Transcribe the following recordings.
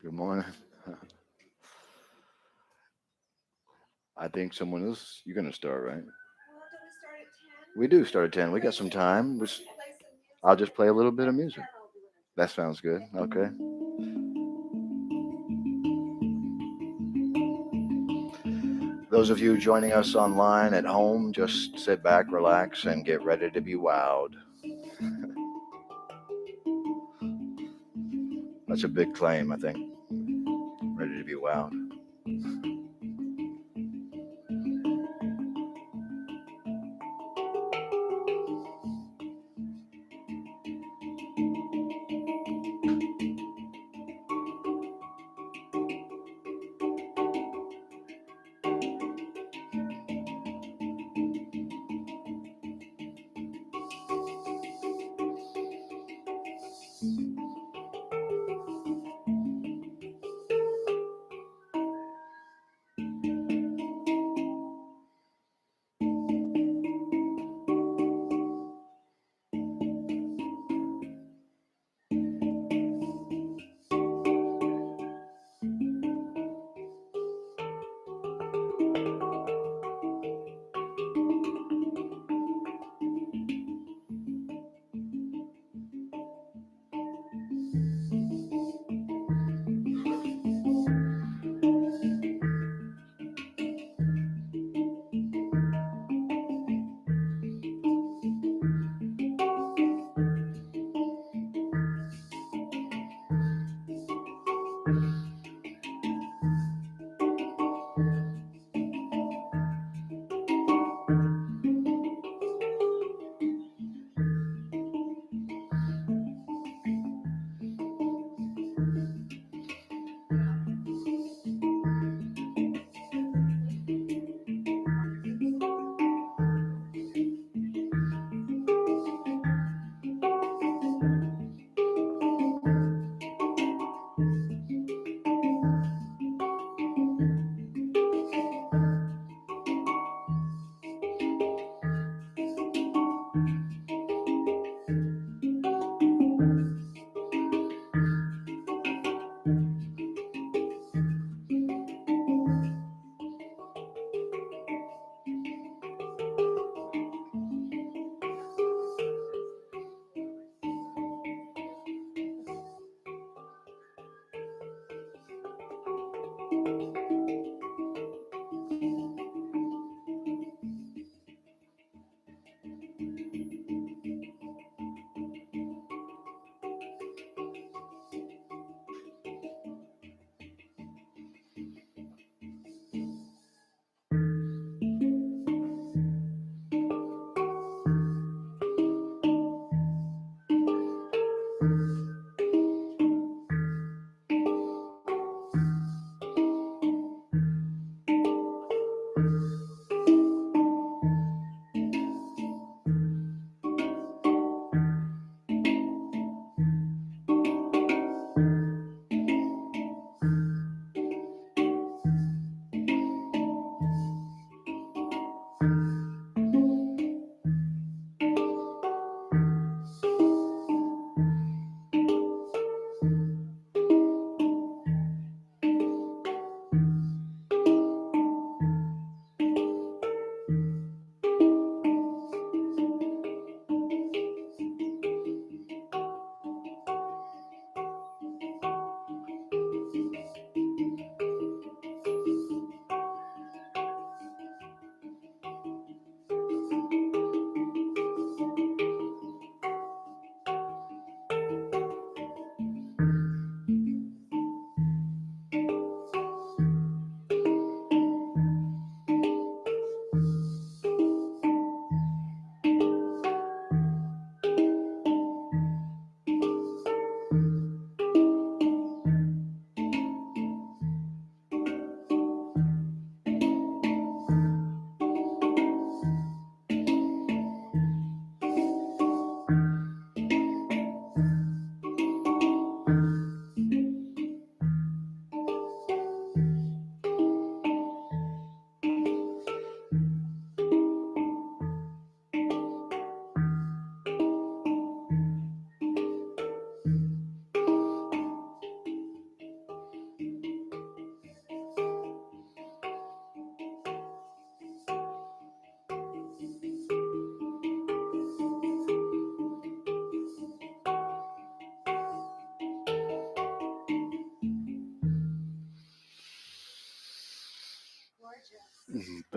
Good morning. I think someone else, you're going to start, right? We do start at 10. We got some time. I'll just play a little bit of music. That sounds good. Okay. Those of you joining us online at home, just sit back, relax, and get ready to be wowed. That's a big claim, I think. Ready to be wowed.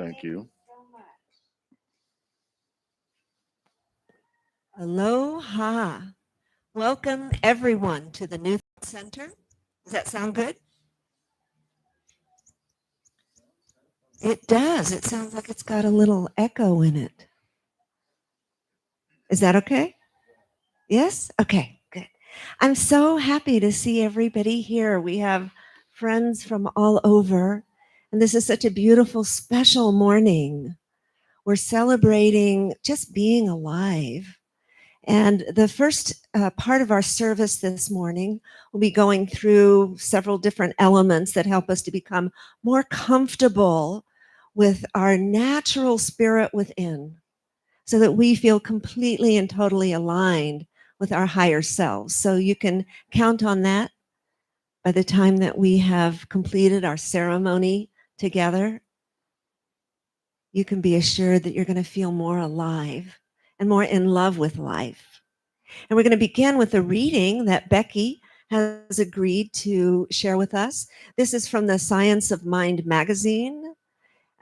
Thank you. Aloha. Welcome everyone to the New Thought Center. Does that sound good? It does. It sounds like it's got a little echo in it. Is that okay? Yes? Okay, good. I'm so happy to see everybody here. We have friends from all over, and this is such a beautiful, special morning. We're celebrating just being alive. And the first part of our service this morning will be going through several different elements that help us to become more comfortable with our natural spirit within so that we feel completely and totally aligned with our higher selves. So you can count on that by the time that we have completed our ceremony together. You can be assured that you're going to feel more alive and more in love with life. And we're going to begin with a reading that Becky has agreed to share with us. This is from the Science of Mind magazine,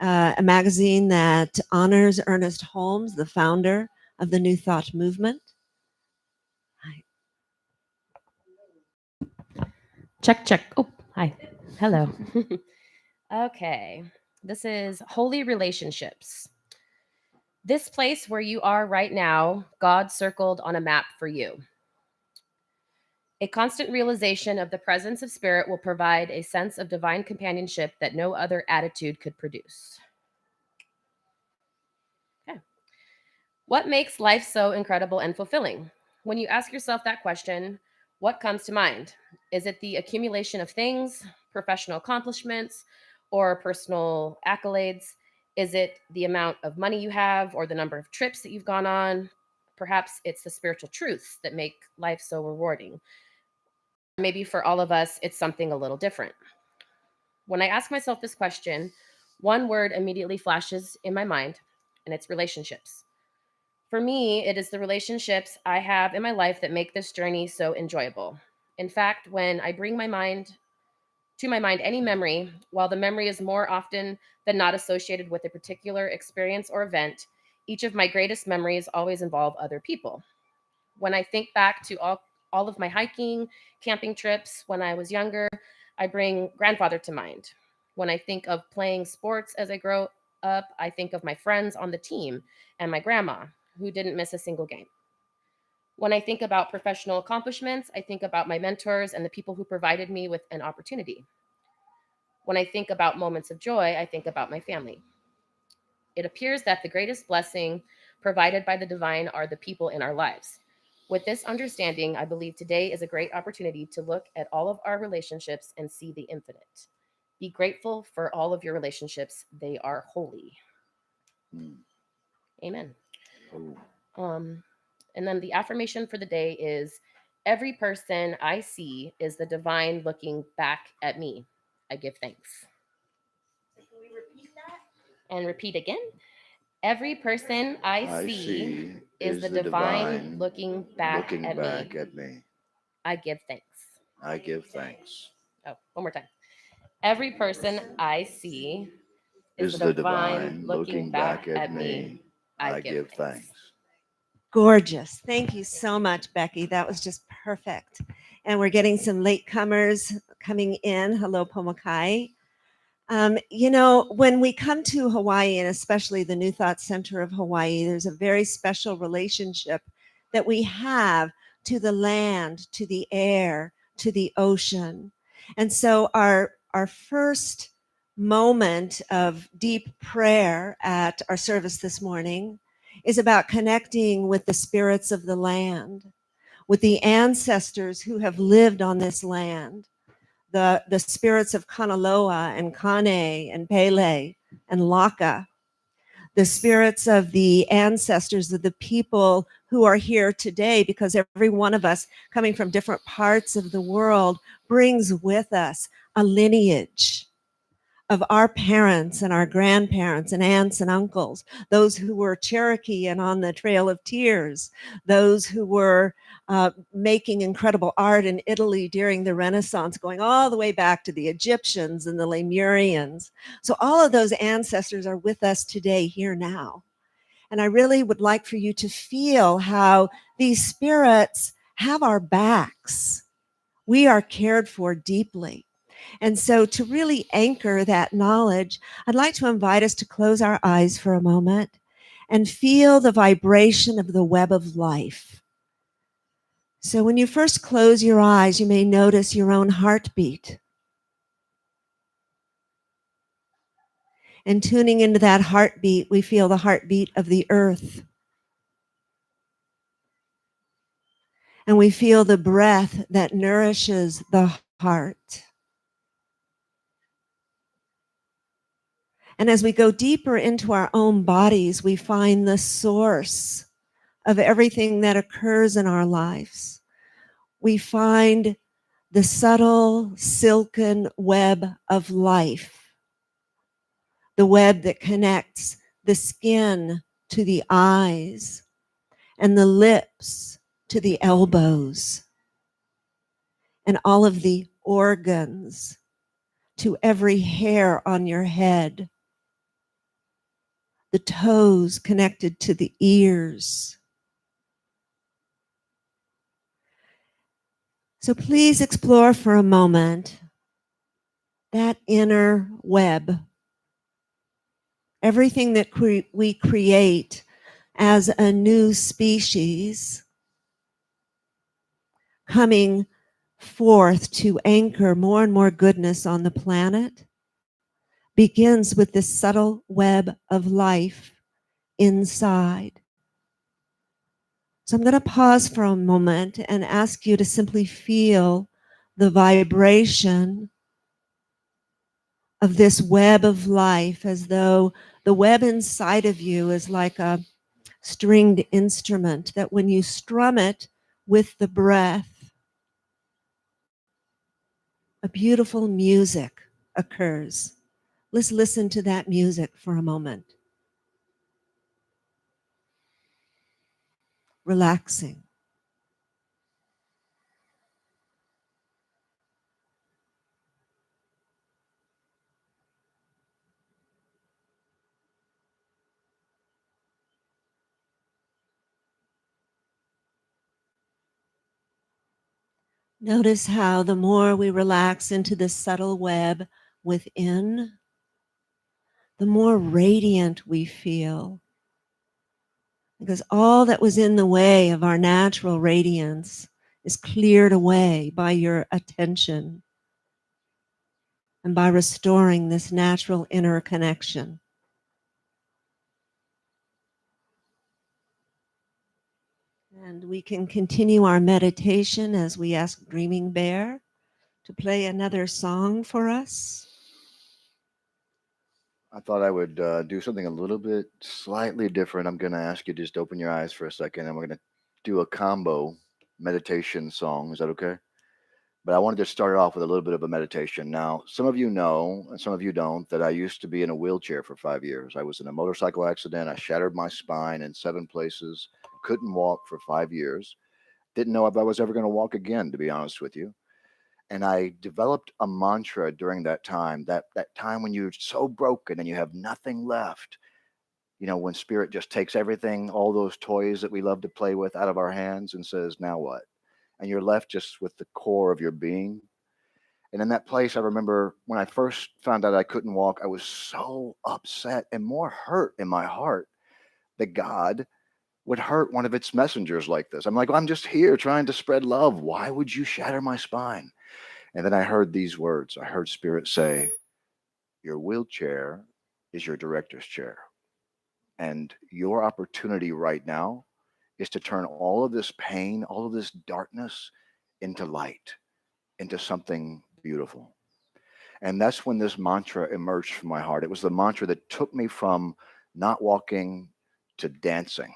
a magazine that honors Ernest Holmes, the founder of the New Thought movement. Check, check. Oh, hi. Hello. Okay. This is Holy Relationships. This place where you are right now, God circled on a map for you. A constant realization of the presence of spirit will provide a sense of divine companionship that no other attitude could produce. Okay. What makes life so incredible and fulfilling? When you ask yourself that question, what comes to mind? Is it the accumulation of things, professional accomplishments, or personal accolades? Is it the amount of money you have or the number of trips that you've gone on? Perhaps it's the spiritual truths that make life so rewarding. Maybe for all of us, it's something a little different. When I ask myself this question, one word immediately flashes in my mind, and it's relationships. For me, it is the relationships I have in my life that make this journey so enjoyable. In fact, when I bring to my mind any memory, while the memory is more often than not associated with a particular experience or event, each of my greatest memories always involve other people. When I think back to all of my hiking, camping trips when I was younger, I bring grandfather to mind. When I think of playing sports as I grow up, I think of my friends on the team and my grandma, who didn't miss a single game. When I think about professional accomplishments, I think about my mentors and the people who provided me with an opportunity. When I think about moments of joy, I think about my family. It appears that the greatest blessing provided by the divine are the people in our lives. With this understanding, I believe today is a great opportunity to look at all of our relationships and see the infinite. Be grateful for all of your relationships. They are holy. Amen. And then the affirmation for the day is every person I see is the divine looking back at me. I give thanks. Can we repeat that? And repeat again. Every person I see is the divine looking back at me. I give thanks. I give thanks. Oh, one more time. Every person I see Is the divine looking back at me. I give thanks. Gorgeous. Thank you so much, Becky. That was just perfect. And we're getting some latecomers coming in. Hello, Pomokai. When we come to Hawaii, and especially the New Thought Center of Hawaii, there's a very special relationship that we have to the land, to the air, to the ocean. And so our first moment of deep prayer at our service this morning is about connecting with the spirits of the land, with the ancestors who have lived on this land, the spirits of Kanaloa and Kane and Pele and Laka, the spirits of the ancestors of the people who are here today, because every one of us coming from different parts of the world brings with us a lineage, of our parents and our grandparents and aunts and uncles, those who were Cherokee and on the Trail of Tears, those who were making incredible art in Italy during the Renaissance, going all the way back to the Egyptians and the Lemurians. So all of those ancestors are with us today, here now. And I really would like for you to feel how these spirits have our backs. We are cared for deeply. And so to really anchor that knowledge, I'd like to invite us to close our eyes for a moment and feel the vibration of the web of life. So when you first close your eyes, you may notice your own heartbeat. And tuning into that heartbeat, we feel the heartbeat of the earth. And we feel the breath that nourishes the heart. And as we go deeper into our own bodies, we find the source of everything that occurs in our lives. We find the subtle, silken web of life, the web that connects the skin to the eyes and the lips to the elbows, and all of the organs to every hair on your head, the toes connected to the ears. So please explore for a moment that inner web. Everything that we create as a new species coming forth to anchor more and more goodness on the planet begins with this subtle web of life inside. So I'm going to pause for a moment and ask you to simply feel the vibration of this web of life, as though the web inside of you is like a stringed instrument that when you strum it with the breath, a beautiful music occurs. Let's listen to that music for a moment. Relaxing. Notice how the more we relax into the subtle web within, the more radiant we feel. Because all that was in the way of our natural radiance is cleared away by your attention and by restoring this natural inner connection. And we can continue our meditation as we ask Dreaming Bear to play another song for us. I thought I would do something a little bit slightly different. I'm going to ask you to just open your eyes for a second, and we're going to do a combo meditation song. Is that okay? But I wanted to start it off with a little bit of a meditation. Now, some of you know, and some of you don't, that I used to be in a wheelchair for 5 years. I was in a motorcycle accident. I shattered my spine in 7 places, couldn't walk for 5 years. Didn't know if I was ever going to walk again, to be honest with you. And I developed a mantra during that time, that time when you're so broken and you have nothing left. You know, when spirit just takes everything, all those toys that we love to play with out of our hands and says, now what? And you're left just with the core of your being. And in that place, I remember when I first found out I couldn't walk, I was so upset and more hurt in my heart that God would hurt one of its messengers like this. I'm like, well, I'm just here trying to spread love. Why would you shatter my spine? And then I heard these words. I heard Spirit say, your wheelchair is your director's chair. And your opportunity right now is to turn all of this pain, all of this darkness into light, into something beautiful. And that's when this mantra emerged from my heart. It was the mantra that took me from not walking to dancing.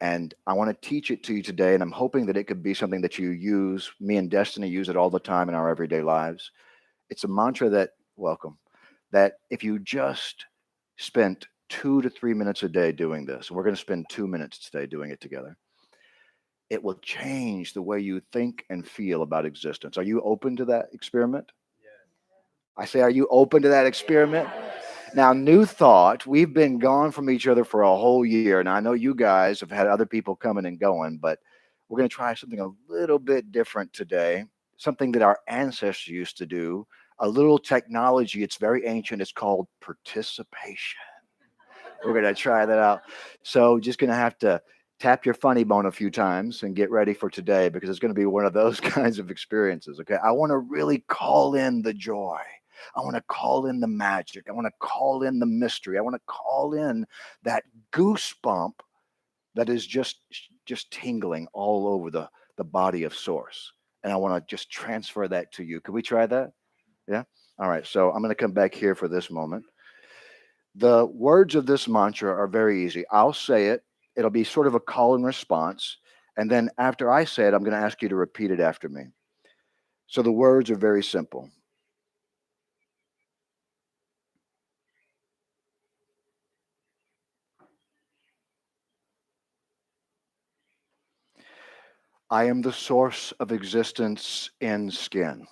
And I want to teach it to you today. And I'm hoping that it could be something that you use. Me and Destiny use it all the time in our everyday lives. It's a mantra that, welcome, that if you just spent 2 to 3 minutes a day doing this, and we're going to spend 2 minutes today doing it together, it will change the way you think and feel about existence. Are you open to that experiment? I say, are you open to that experiment? Now, new thought, we've been gone from each other for a whole year. And I know you guys have had other people coming and going, but we're going to try something a little bit different today, something that our ancestors used to do, a little technology. It's very ancient. It's called participation. We're going to try that out. So just going to have to tap your funny bone a few times and get ready for today, because it's going to be one of those kinds of experiences. Okay. I want to really call in the joy. I want to call in the magic. I want to call in the mystery. I want to call in that goosebump that is just tingling all over the body of Source. And I want to just transfer that to you. Could we try that? Yeah. All right. So I'm going to come back here for this moment. The words of this mantra are very easy. I'll say it. It'll be sort of a call and response. And then after I say it, I'm going to ask you to repeat it after me. So the words are very simple. I am the source of existence in skin.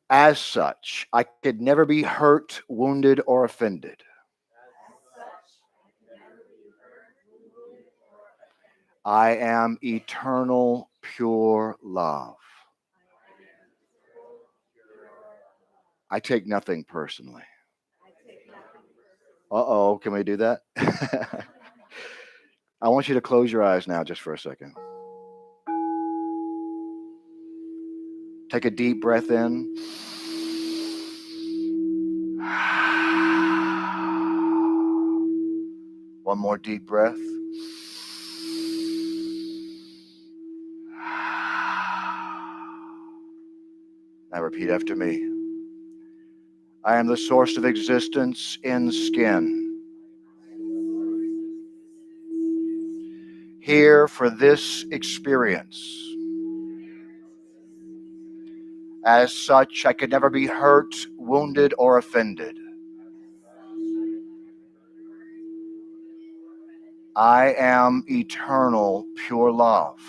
As such, I could never be hurt, wounded, or offended. I am eternal, pure love. I take nothing personally. Uh-oh, can we do that? I want you to close your eyes now just for a second. Take a deep breath in. One more deep breath. Now repeat after me. I am the source of existence in skin. Here for this experience. As such, I could never be hurt, wounded, or offended. I am eternal, pure love.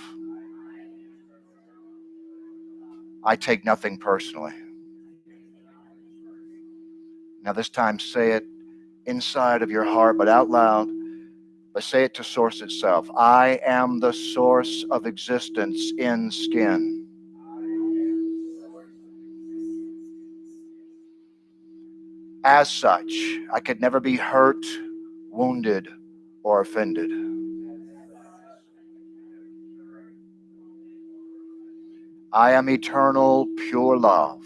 I take nothing personally. Now this time say it inside of your heart, but out loud. But say it to Source itself. I am the source of existence in skin. As such, I could never be hurt, wounded, or offended. I am eternal, pure love.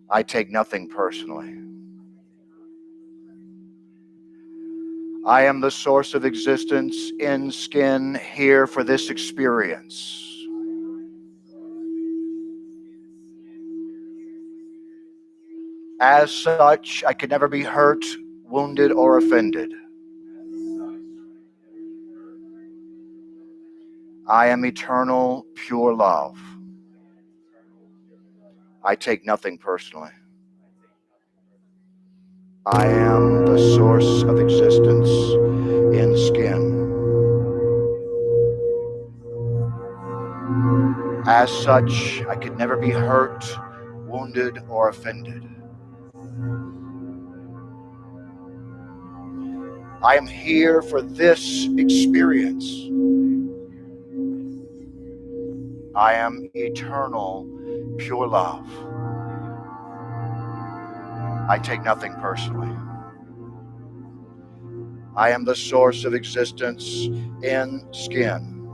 I take nothing personally. I am the source of existence in skin, here for this experience. As such, I could never be hurt, wounded, or offended. I am eternal, pure love. I take nothing personally. I am the source of existence in skin. As such, I could never be hurt, wounded, or offended. I am here for this experience. I am eternal, pure love. I take nothing personally. I am the source of existence in skin.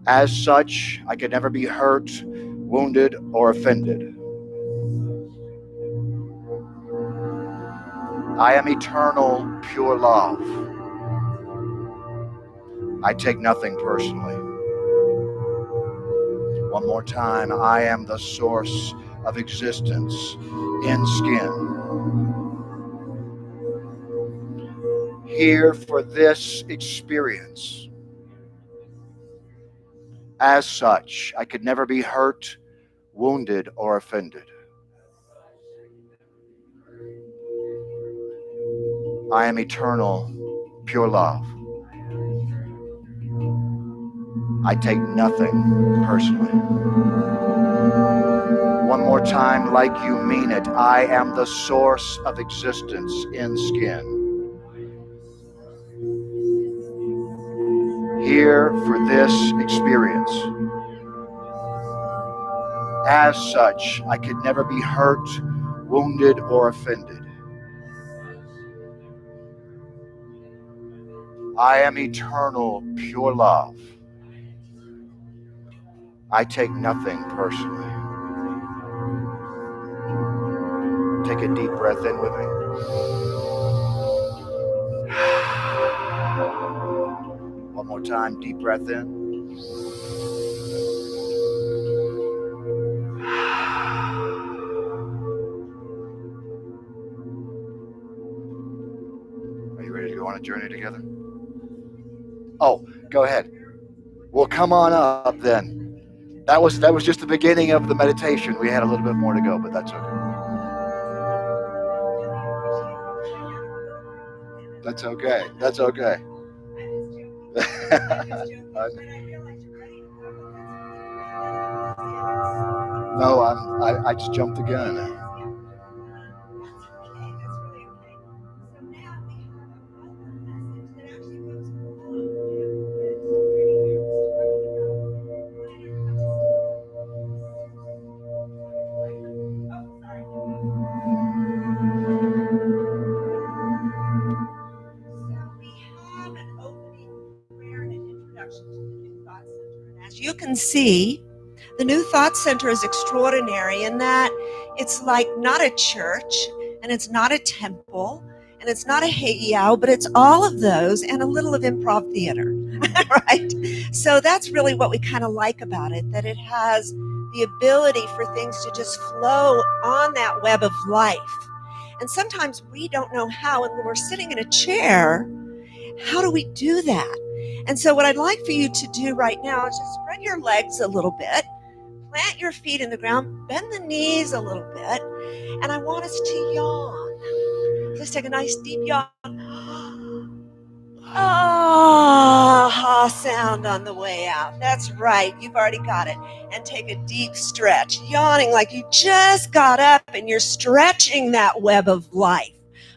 As such, I could never be hurt, wounded, or offended. I am eternal, pure love. I take nothing personally. One more time. I am the source of existence in skin. Here for this experience. As such, I could never be hurt, wounded, or offended. I am eternal, pure love. I take nothing personally. One more time, like you mean it. I am the source of existence in skin. Here for this experience. As such, I could never be hurt, wounded, or offended. I am eternal, pure love. I take nothing personally. Take a deep breath in with me. One more time, deep breath in. Are you ready to go on a journey together? Oh, go ahead. Well, come on up then. That was just the beginning of the meditation. We had a little bit more to go, but that's okay. That's okay. That's okay. No, I just jumped the gun. As you can see, the New Thought Center is extraordinary in that it's like not a church, and it's not a temple, and it's not a hey-yow, but it's all of those and a little of improv theater, right? So that's really what we kind of like about it, that it has the ability for things to just flow on that web of life. And sometimes we don't know how, and when we're sitting in a chair, how do we do that? And so what I'd like for you to do right now is just spread your legs a little bit, plant your feet in the ground, bend the knees a little bit, and I want us to yawn. Just take a nice deep yawn. Ah, sound on the way out. That's right, you've already got it. And take a deep stretch, yawning like you just got up and you're stretching that web of life.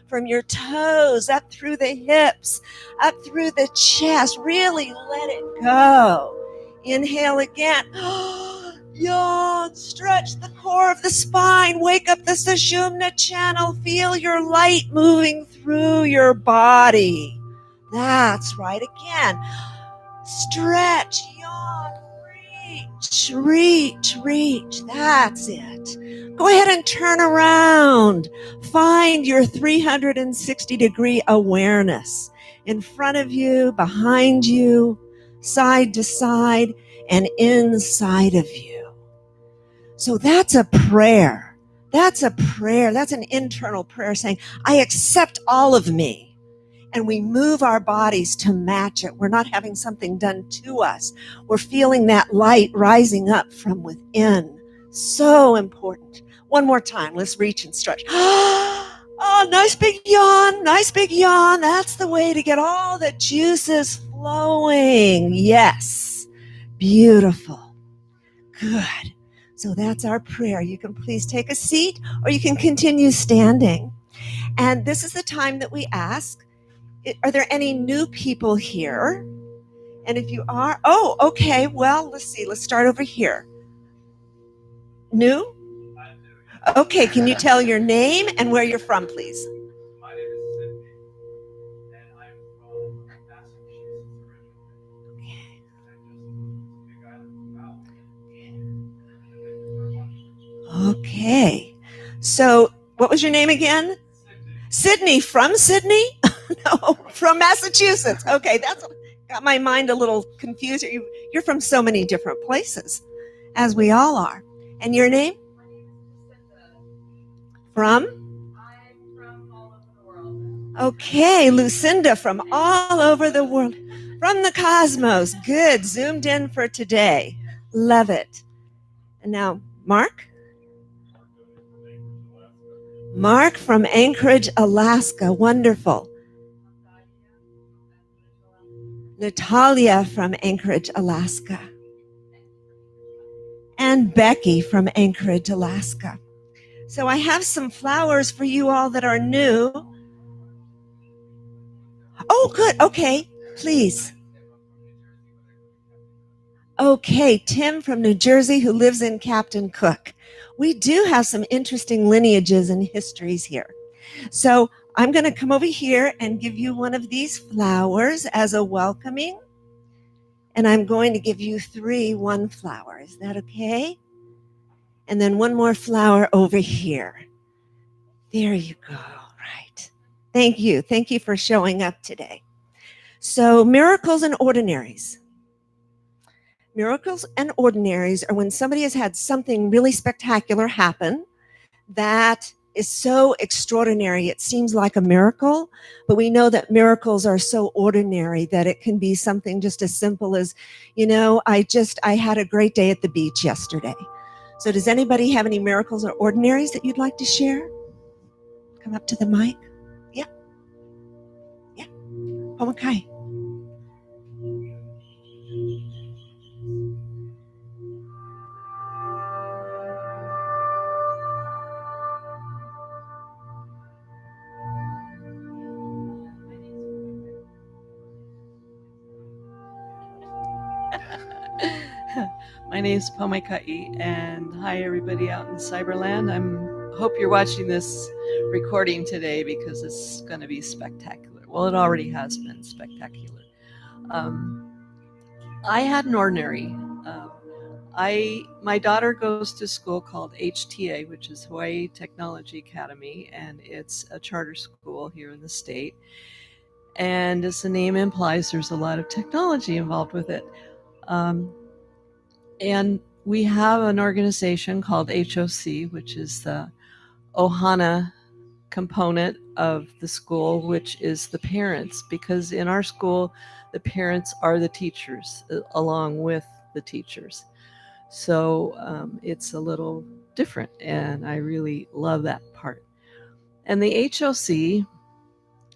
From your toes, up through the hips, up through the chest. Really let it go. Inhale again. Yawn. Stretch the core of the spine. Wake up the Sushumna channel. Feel your light moving through your body. That's right. Again. Stretch. Yawn. Reach. That's it. Go ahead and turn around. Find your 360-degree awareness in front of you, behind you, side to side, and inside of you. So that's a prayer. That's a prayer. That's an internal prayer saying, I accept all of me. And we move our bodies to match it. We're not having something done to us. We're feeling that light rising up from within. So important. One more time. Let's reach and stretch. Oh, nice big yawn. Nice big yawn. That's the way to get all the juices flowing. Yes. Beautiful. Good. So that's our prayer. You can please take a seat or you can continue standing. And this is the time that we ask, are there any new people here? And if you are, oh, okay. Well, let's see. Let's start over here. New? Okay, can you tell your name and where you're from, please? My name is Sydney, and I'm from Massachusetts originally. Okay. So, what was your name again? Sydney. From Sydney? No, from Massachusetts. Okay, that's got my mind a little confused. You're from so many different places, as we all are. And your name? From? I'm from all over the world. Okay, Lucinda from all over the world. from the cosmos. Good. Zoomed in for today. Love it. And now, Mark? Mark from Anchorage, Alaska. Wonderful. Natalia from Anchorage, Alaska. And Becky from Anchorage, Alaska. So I have some flowers for you all that are new. Oh, good. Okay, please. Okay, Tim from New Jersey who lives in Captain Cook. We do have some interesting lineages and histories here. So I'm going to come over here and give you one of these flowers as a welcoming. And I'm going to give you 3 one flower. Is that okay? And then one more flower over here. There you go. Right. Thank you. Thank you for showing up today. So miracles and ordinaries. Miracles and ordinaries are when somebody has had something really spectacular happen that is so extraordinary it seems like a miracle, but we know that miracles are so ordinary that it can be something just as simple as, I had a great day at the beach yesterday. So does anybody have any miracles or ordinaries that you'd like to share? Come up to the mic. Yeah. Pomakai. My name is Pomaikai, and hi everybody out in Cyberland. Hope you're watching this recording today because it's going to be spectacular. Well, it already has been spectacular. I had an ordinary. My daughter goes to school called HTA, which is Hawaii Technology Academy, and it's a charter school here in the state. And as the name implies, there's a lot of technology involved with it. And we have an organization called HOC, which is the Ohana component of the school, which is the parents, because in our school, the parents are the teachers along with the teachers. So it's a little different, and I really love that part. And the HOC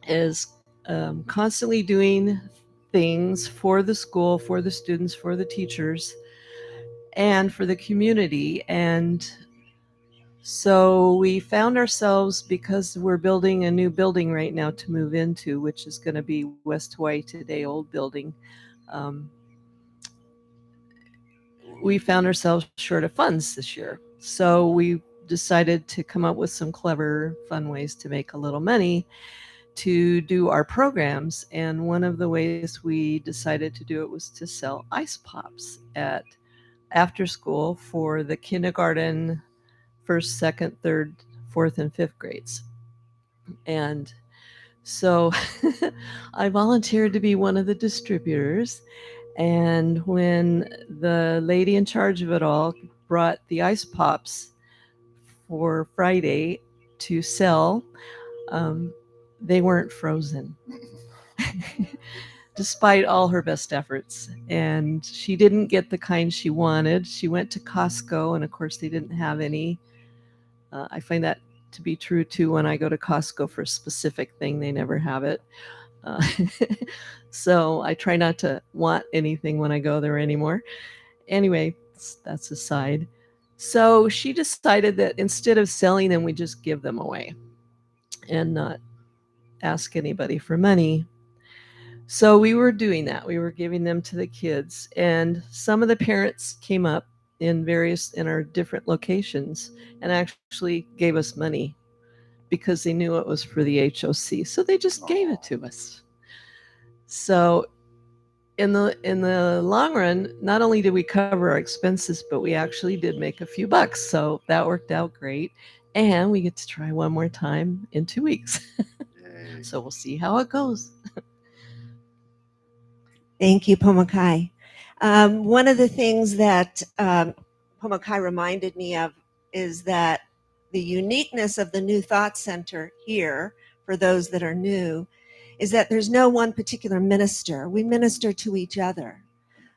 is constantly doing things for the school, for the students, for the teachers, and for the community. And so we found ourselves, because we're building a new building right now to move into, which is going to be West Hawaii Today old building. We found ourselves short of funds this year. So we decided to come up with some clever, fun ways to make a little money to do our programs. And one of the ways we decided to do it was to sell ice pops after school for the kindergarten, 1st, 2nd, 3rd, 4th, and 5th grades. And so I volunteered to be one of the distributors. And when the lady in charge of it all brought the ice pops for Friday to sell, they weren't frozen. Despite all her best efforts. And she didn't get the kind she wanted. She went to Costco, and of course they didn't have any. I find that to be true too. When I go to Costco for a specific thing, they never have it. So I try not to want anything when I go there anymore. Anyway, that's aside. So she decided that instead of selling them, we just give them away and not ask anybody for money. So we were doing that. We were giving them to the kids, and some of the parents came up in our different locations and actually gave us money because they knew it was for the HOC. So they just gave it to us. So in the long run, not only did we cover our expenses, but we actually did make a few bucks. So that worked out great. And we get to try one more time in 2 weeks. So we'll see how it goes. Thank you, Pomakai. One of the things that Pomakai reminded me of is that the uniqueness of the New Thought Center here, for those that are new, is that there's no one particular minister. We minister to each other.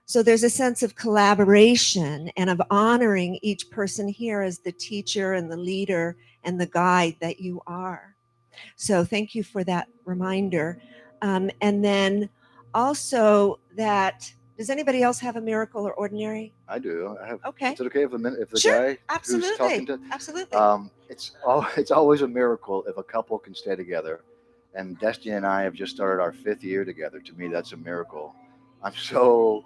So there's a sense of collaboration and of honoring each person here as the teacher and the leader and the guide that you are. So thank you for that reminder. And then also that, does anybody else have a miracle or ordinary? I do. I have. Okay. Is it okay if the Sure, guy absolutely. who's talking to? Absolutely. It's always a miracle if a couple can stay together. And Destiny and I have just started our 5th year together. To me, that's a miracle. I'm so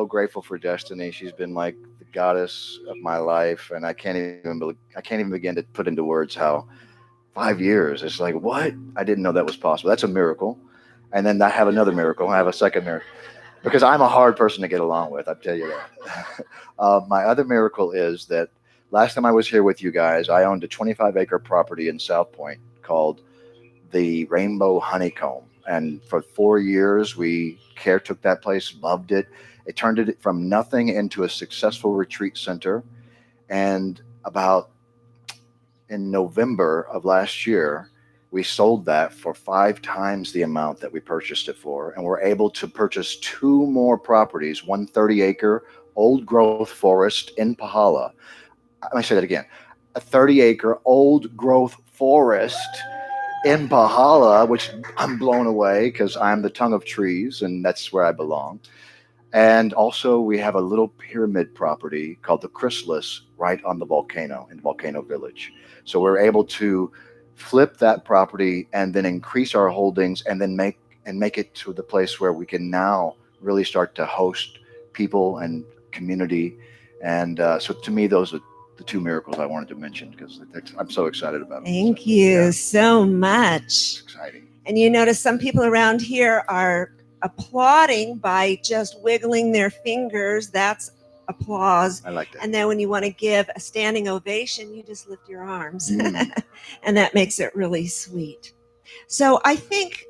grateful for Destiny. She's been like the goddess of my life, and I can't even begin to put into words how 5 years. It's like, what? I didn't know that was possible. That's a miracle. And then I have another miracle. I have a second miracle. Because I'm a hard person to get along with, I'll tell you that. My other miracle is that last time I was here with you guys, I owned a 25-acre property in South Point called the Rainbow Honeycomb. And for 4 years, we took that place, loved it. It turned it from nothing into a successful retreat center. And about in November of last year, we sold that for 5 times the amount that we purchased it for. And we're able to purchase 2 more properties, one 30-acre old growth forest in Pahala. Let me say that again. A 30-acre old growth forest in Pahala, which I'm blown away because I'm the tongue of trees and that's where I belong. And also we have a little pyramid property called the Chrysalis right on the volcano in Volcano Village. So we're able to flip that property and then increase our holdings and then make it to the place where we can now really start to host people and community. And so to me, those are the 2 miracles I wanted to mention because I'm so excited about it. Thank you so much. It's exciting. And you notice some people around here are applauding by just wiggling their fingers. That's applause. I like that. And then when you want to give a standing ovation, you just lift your arms. And that makes it really sweet. So I think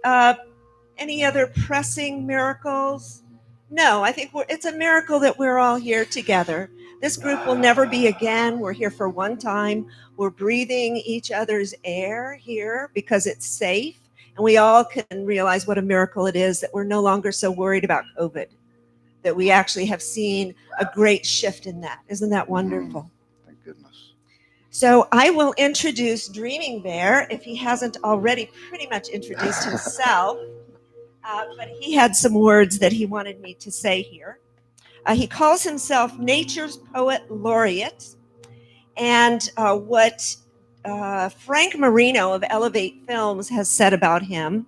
any other pressing miracles? No, I think it's a miracle that we're all here together. This group will never be again. We're here for one time. We're breathing each other's air here because it's safe. And we all can realize what a miracle it is that we're no longer so worried about COVID, that we actually have seen a great shift in that. Isn't that wonderful? Thank goodness. So I will introduce Dreaming Bear, if he hasn't already pretty much introduced himself. But he had some words that he wanted me to say here. He calls himself Nature's Poet Laureate. And what Frank Marino of Elevate Films has said about him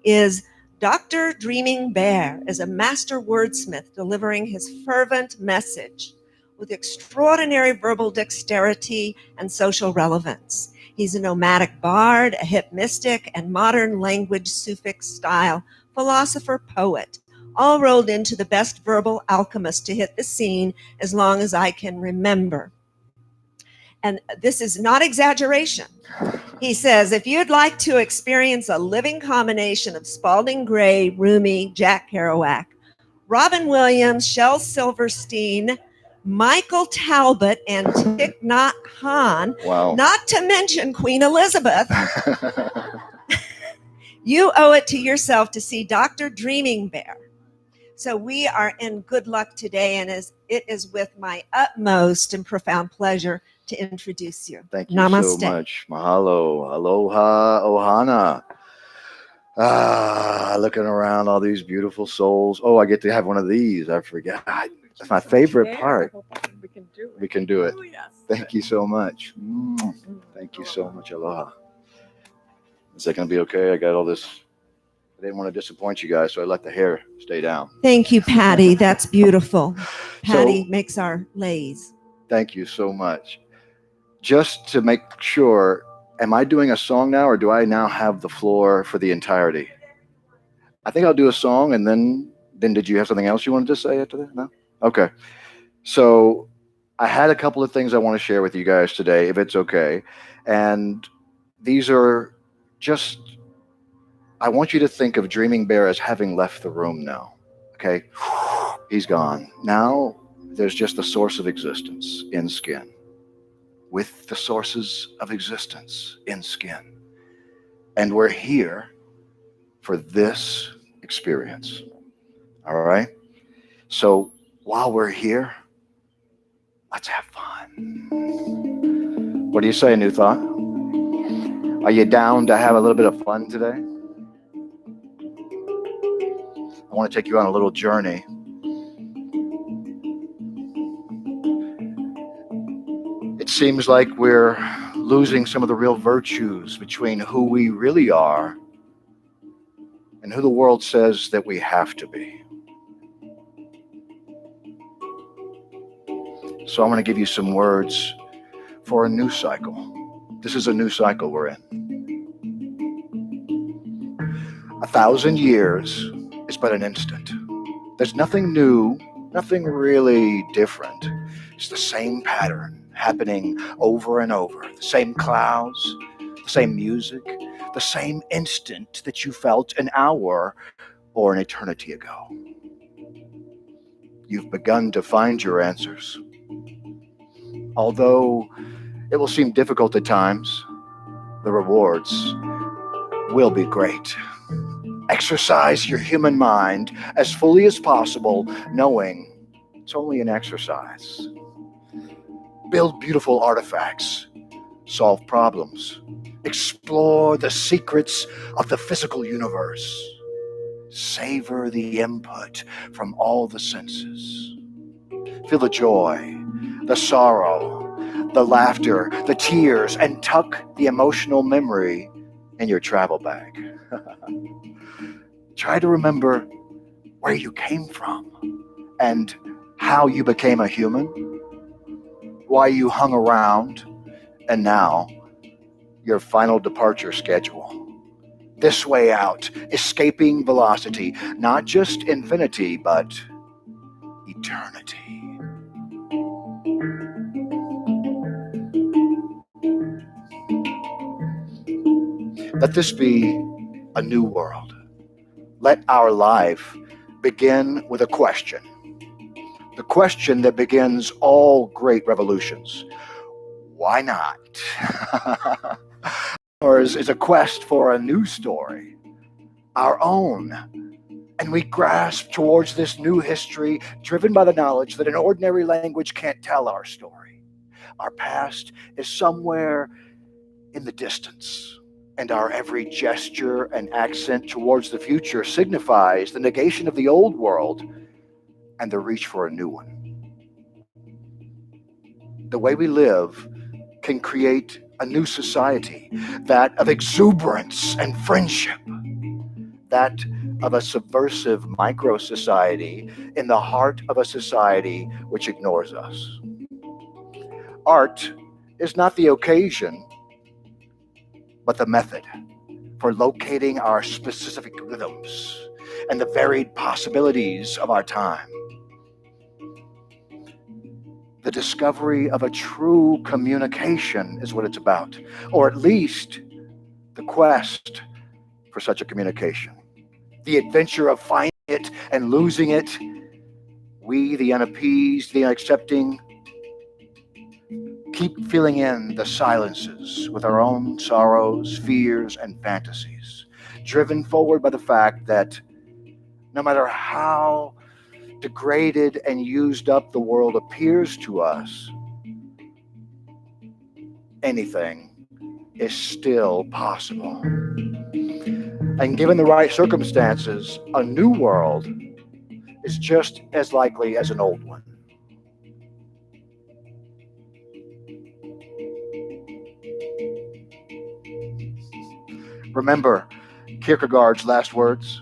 is Dr. Dreaming Bear is a master wordsmith delivering his fervent message with extraordinary verbal dexterity and social relevance. He's a nomadic bard, a hip mystic, and modern language suffix style philosopher poet, all rolled into the best verbal alchemist to hit the scene as long as I can remember. And this is not exaggeration. He says, if you'd like to experience a living combination of Spalding Gray, Rumi, Jack Kerouac, Robin Williams, Shel Silverstein, Michael Talbot, and Thich Nhat Hanh, Wow. not to mention Queen Elizabeth, you owe it to yourself to see Dr. Dreaming Bear. So we are in good luck today, and it is with my utmost and profound pleasure to introduce you. Thank you Namaste. so much. Mahalo. Aloha. Ohana. Looking around all these beautiful souls. Oh, I get to have one of these. I forgot. That's my favorite part. We can do it. Oh, yes. Thank you so much. Thank you so much. Aloha. Is that going to be okay? I got all this. I didn't want to disappoint you guys, so I let the hair stay down. Thank you, Patty. That's beautiful. Patty So, makes our lays. thank you so much. Just to make sure, am I doing a song now, or do I now have the floor for the entirety? I think I'll do a song, and then did you have something else you wanted to say after that? No? Okay. So I had a couple of things I want to share with you guys today, if it's okay. And these are just, I want you to think of Dreaming Bear as having left the room now. Okay? He's gone. Now there's just the source of existence in skin, with the sources of existence in skin. And we're here for this experience. All right? So while we're here, let's have fun. What do you say, New Thought? Are you down to have a little bit of fun today? I want to take you on a little journey. It seems like we're losing some of the real virtues between who we really are and who the world says that we have to be. So I'm going to give you some words for a new cycle. This is a new cycle we're in. 1,000 years is but an instant. There's nothing new, nothing really different. It's the same pattern happening over and over. The same clouds, the same music, the same instant that you felt an hour or an eternity ago. You've begun to find your answers. Although it will seem difficult at times, the rewards will be great. Exercise your human mind as fully as possible, knowing it's only an exercise. Build beautiful artifacts, solve problems, explore the secrets of the physical universe. Savor the input from all the senses. Feel the joy, the sorrow, the laughter, the tears, and tuck the emotional memory in your travel bag. Try to remember where you came from and how you became a human, why you hung around, and now your final departure schedule. This way out, escaping velocity, not just infinity, but eternity. Let this be a new world. Let our life begin with a question. The question that begins all great revolutions. Why not? Ours is a quest for a new story, our own. And we grasp towards this new history, driven by the knowledge that an ordinary language can't tell our story. Our past is somewhere in the distance, and our every gesture and accent towards the future signifies the negation of the old world and the reach for a new one. The way we live can create a new society, that of exuberance and friendship, that of a subversive micro-society in the heart of a society which ignores us. Art is not the occasion, but the method for locating our specific rhythms and the varied possibilities of our time. The discovery of a true communication is what it's about, or at least the quest for such a communication. The adventure of finding it and losing it. We, the unappeased, the unaccepting, keep filling in the silences with our own sorrows, fears, and fantasies, driven forward by the fact that no matter how degraded and used up the world appears to us, anything is still possible. And given the right circumstances, a new world is just as likely as an old one. Remember Kierkegaard's last words?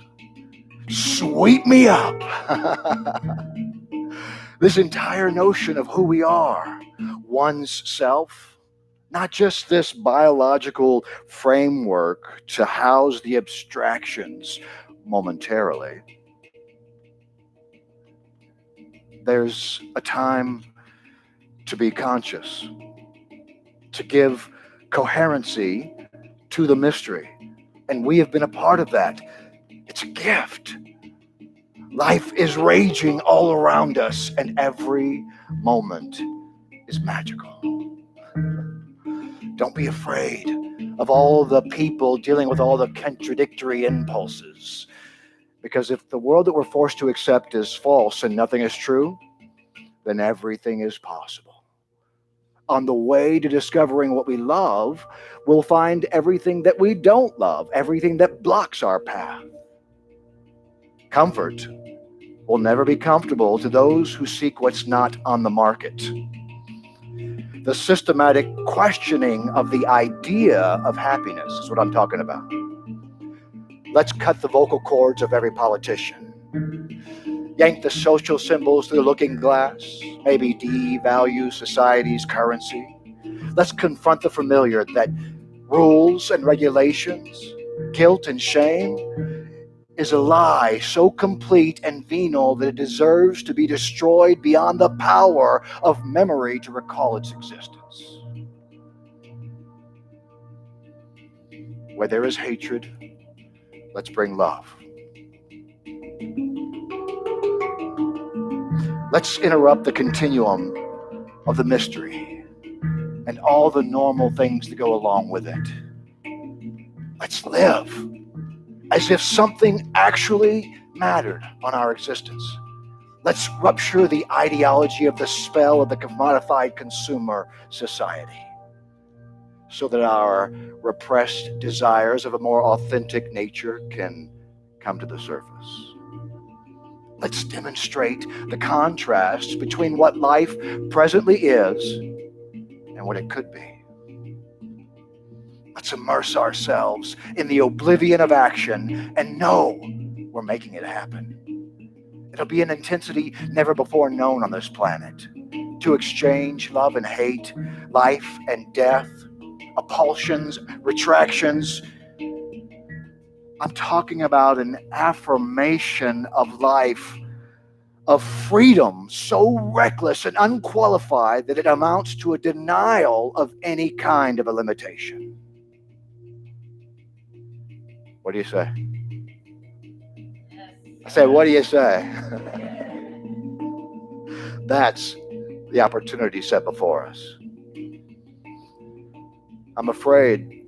Sweep me up. This entire notion of who we are, one's self, not just this biological framework to house the abstractions momentarily. There's a time to be conscious, to give coherency to the mystery. And we have been a part of that. It's a gift. Life is raging all around us, and every moment is magical. Don't be afraid of all the people dealing with all the contradictory impulses. Because if the world that we're forced to accept is false and nothing is true, then everything is possible. On the way to discovering what we love, we'll find everything that we don't love, everything that blocks our path. Comfort will never be comfortable to those who seek what's not on the market. The systematic questioning of the idea of happiness is what I'm talking about. Let's cut the vocal cords of every politician. Yank the social symbols to the looking glass, maybe devalue society's currency. Let's confront the familiar that rules and regulations, guilt and shame is a lie so complete and venal that it deserves to be destroyed beyond the power of memory to recall its existence. Where there is hatred, let's bring love. Let's interrupt the continuum of the mystery and all the normal things that go along with it. Let's live as if something actually mattered on our existence. Let's rupture the ideology of the spell of the commodified consumer society so that our repressed desires of a more authentic nature can come to the surface. Let's demonstrate the contrast between what life presently is and what it could be. Let's immerse ourselves in the oblivion of action and know we're making it happen. It'll be an intensity never before known on this planet. To exchange love and hate, life and death, appulsions, retractions. I'm talking about an affirmation of life, of freedom so reckless and unqualified that it amounts to a denial of any kind of a limitation. What do you say? I say, what do you say? That's the opportunity set before us. I'm afraid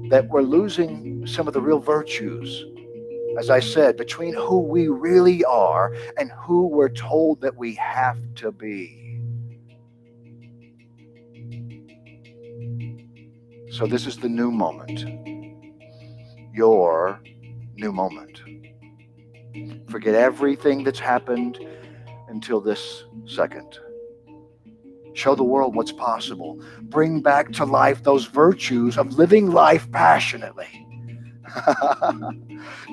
that we're losing some of the real virtues, as I said, between who we really are and who we're told that we have to be. So this is the new moment. Your new moment. Forget everything that's happened until this second. Show the world what's possible. Bring back to life those virtues of living life passionately.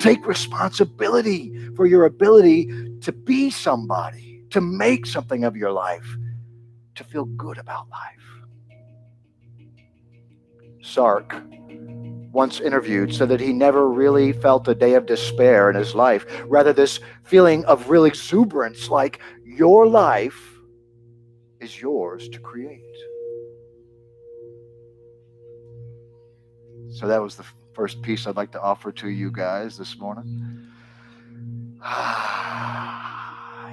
Take responsibility for your ability to be somebody, to make something of your life, to feel good about life. Sark, once interviewed, said that he never really felt a day of despair in his life. Rather, this feeling of real exuberance, like your life is yours to create. So that was the first piece I'd like to offer to you guys this morning.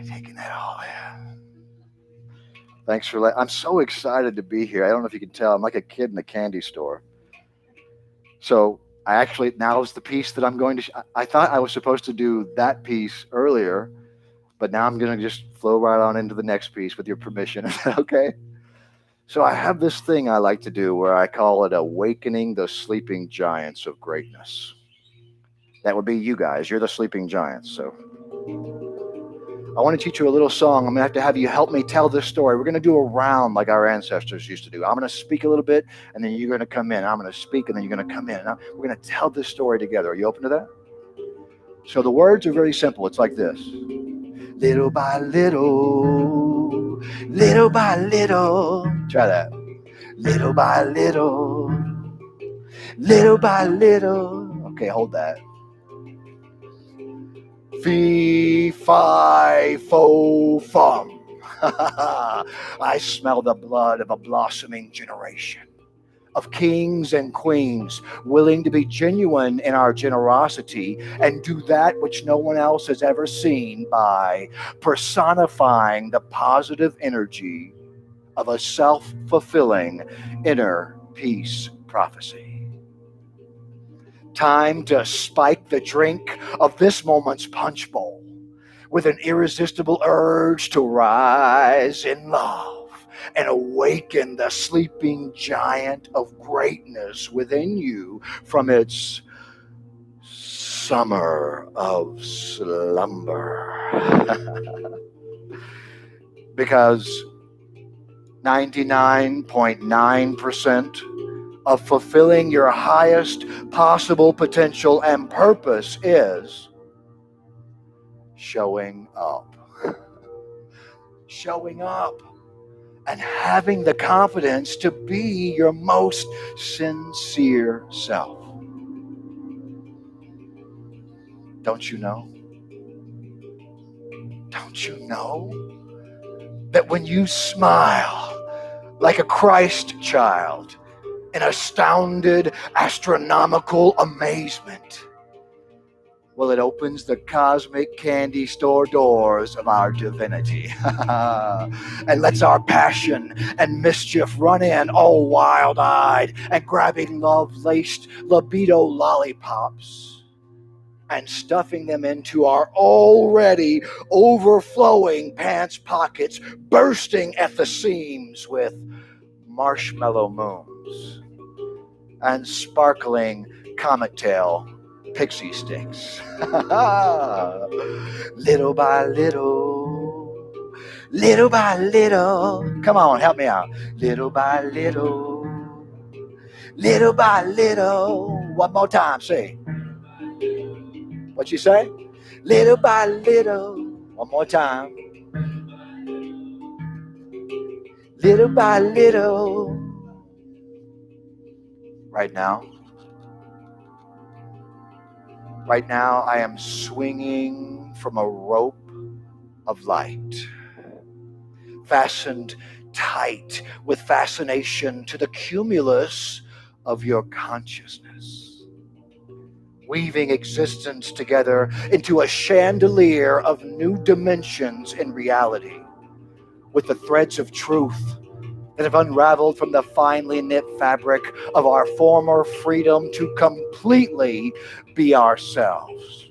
Taking that all in. Thanks for I'm so excited to be here. I don't know if you can tell. I'm like a kid in a candy store. So now is the piece that I'm going to I thought I was supposed to do that piece earlier, but now I'm going to just flow right on into the next piece with your permission. Is that okay? So I have this thing I like to do where I call it awakening the sleeping giants of greatness. That would be you guys. You're the sleeping giants. So I want to teach you a little song. I'm going to have you help me tell this story. We're going to do a round like our ancestors used to do. I'm going to speak a little bit, and then you're going to come in. I'm going to speak, and then you're going to come in. We're going to tell this story together. Are you open to that? So the words are very simple. It's like this. Little by little, little by little. Try that. Little by little, little by little. Okay, hold that. Fee, fi, fo, fum. I smell the blood of a blossoming generation of kings and queens willing to be genuine in our generosity and do that which no one else has ever seen by personifying the positive energy of a self-fulfilling inner peace prophecy. Time to spike the drink of this moment's punch bowl with an irresistible urge to rise in love and awaken the sleeping giant of greatness within you from its summer of slumber. Because 99.9% of fulfilling your highest possible potential and purpose is showing up. Showing up and having the confidence to be your most sincere self. Don't you know? Don't you know that when you smile like a Christ child in astounded astronomical amazement, well, it opens the cosmic candy store doors of our divinity and lets our passion and mischief run in all wild-eyed and grabbing love-laced libido lollipops and stuffing them into our already overflowing pants pockets, bursting at the seams with marshmallow moons and sparkling comet tail pixie sticks. Little by little, little by little. Come on, help me out. Little by little, little by little. One more time, say. What you say? Little by little. One more time. Little by little. Right now, I am swinging from a rope of light, fastened tight with fascination to the cumulus of your consciousness, weaving existence together into a chandelier of new dimensions in reality, with the threads of truth that have unraveled from the finely knit fabric of our former freedom to completely be ourselves.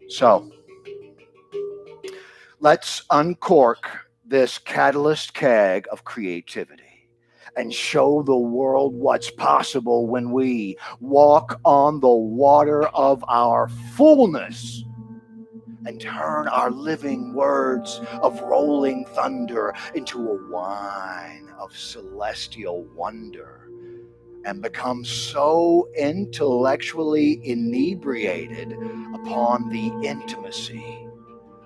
So, let's uncork this catalyst keg of creativity and show the world what's possible when we walk on the water of our fullness and turn our living words of rolling thunder into a wine of celestial wonder and become so intellectually inebriated upon the intimacy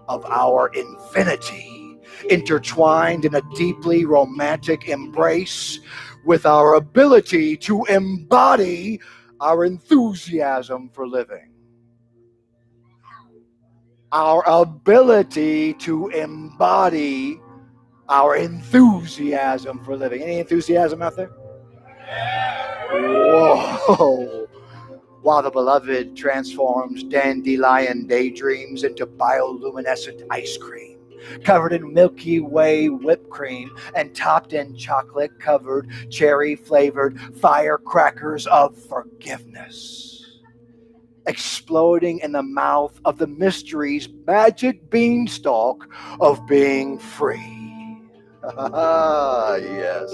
of our infinity, intertwined in a deeply romantic embrace with our ability to embody our enthusiasm for living. Our ability to embody our enthusiasm for living. Any enthusiasm out there? Whoa. While the beloved transforms dandelion daydreams into bioluminescent ice cream, covered in Milky Way whipped cream and topped in chocolate-covered, cherry-flavored firecrackers of forgiveness, exploding in the mouth of the mystery's magic beanstalk of being free. Yes.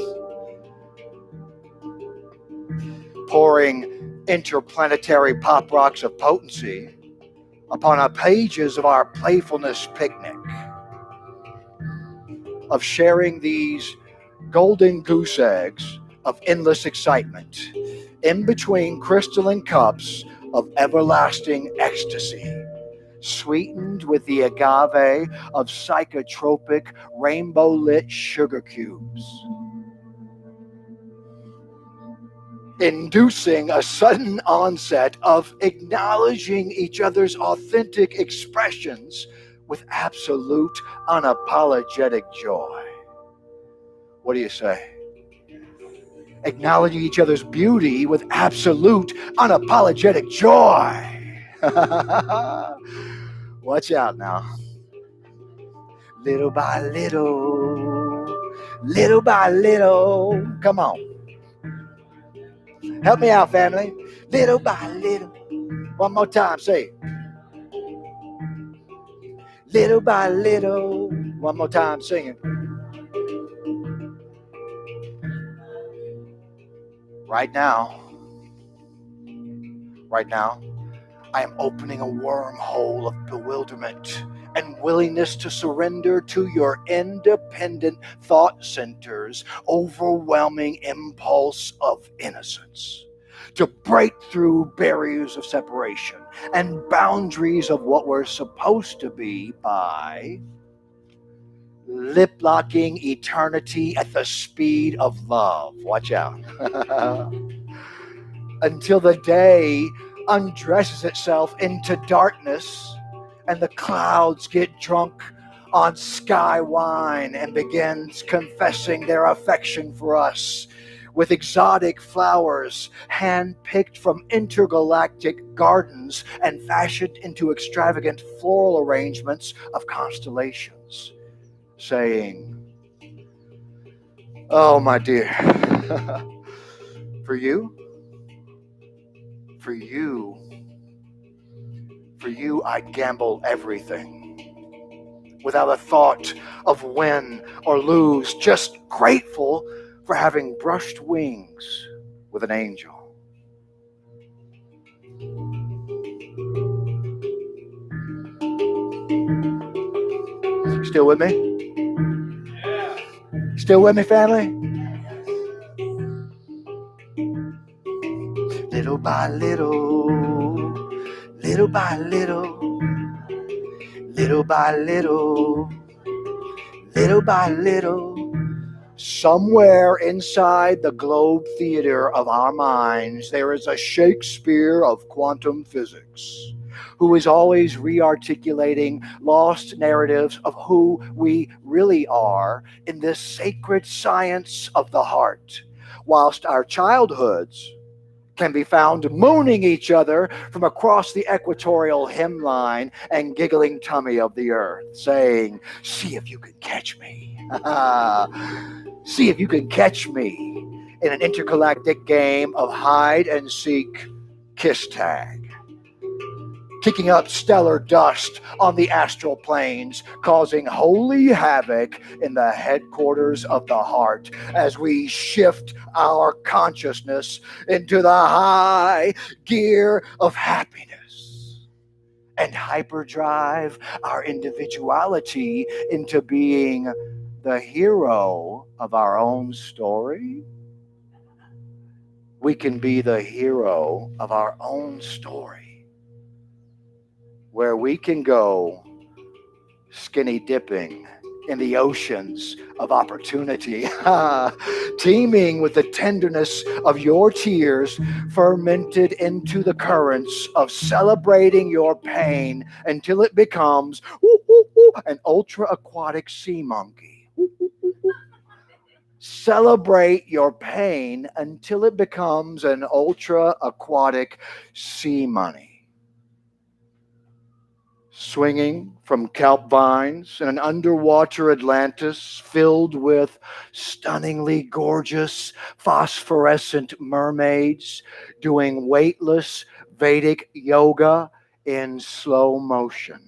Pouring interplanetary pop rocks of potency upon the pages of our playfulness picnic, of sharing these golden goose eggs of endless excitement in between crystalline cups of everlasting ecstasy, sweetened with the agave of psychotropic rainbow-lit sugar cubes, inducing a sudden onset of acknowledging each other's authentic expressions with absolute unapologetic joy. What do you say? Acknowledging each other's beauty with absolute unapologetic joy. Watch out now. Little by little by little. Come on. Help me out, family. Little by little. One more time, say it. Little by little. One more time, sing it. Right now, I am opening a wormhole of bewilderment and willingness to surrender to your independent thought center's overwhelming impulse of innocence, to break through barriers of separation and boundaries of what we're supposed to be by lip locking eternity at the speed of love. Watch out. Until the day undresses itself into darkness and the clouds get drunk on sky wine and begins confessing their affection for us with exotic flowers hand-picked from intergalactic gardens and fashioned into extravagant floral arrangements of constellations, saying, "Oh, my dear, for you, for you, for you, I'd gamble everything without a thought of win or lose, just grateful for having brushed wings with an angel." Still with me? Yeah. Still with me, family? Little by little, little by little, little by little, little by little, somewhere inside the globe theater of our minds, there is a Shakespeare of quantum physics who is always re-articulating lost narratives of who we really are in this sacred science of the heart, whilst our childhoods can be found mooning each other from across the equatorial hemline and giggling tummy of the earth, saying, "See if you can catch me." See if you can catch me in an intergalactic game of hide and seek kiss tag, kicking up stellar dust on the astral planes, causing holy havoc in the headquarters of the heart as we shift our consciousness into the high gear of happiness and hyperdrive our individuality into being the hero of our own story. We can be the hero of our own story, where we can go skinny dipping in the oceans of opportunity, teeming with the tenderness of your tears, fermented into the currents of celebrating your pain until it becomes an ultra aquatic sea monkey. Celebrate your pain until it becomes an ultra aquatic sea money, swinging from kelp vines in an underwater Atlantis filled with stunningly gorgeous phosphorescent mermaids doing weightless Vedic yoga in slow motion,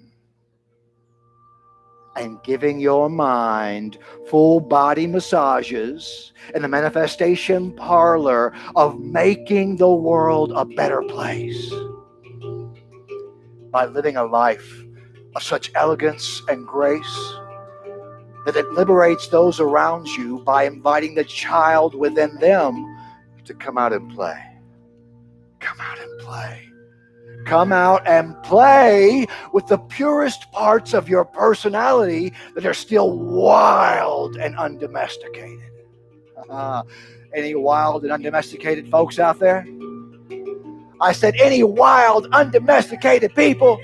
and giving your mind full body massages in the manifestation parlor of making the world a better place by living a life of such elegance and grace that it liberates those around you by inviting the child within them to come out and play. Come out and play. Come out and play with the purest parts of your personality that are still wild and undomesticated. Any wild and undomesticated folks out there? I said, any wild, undomesticated people?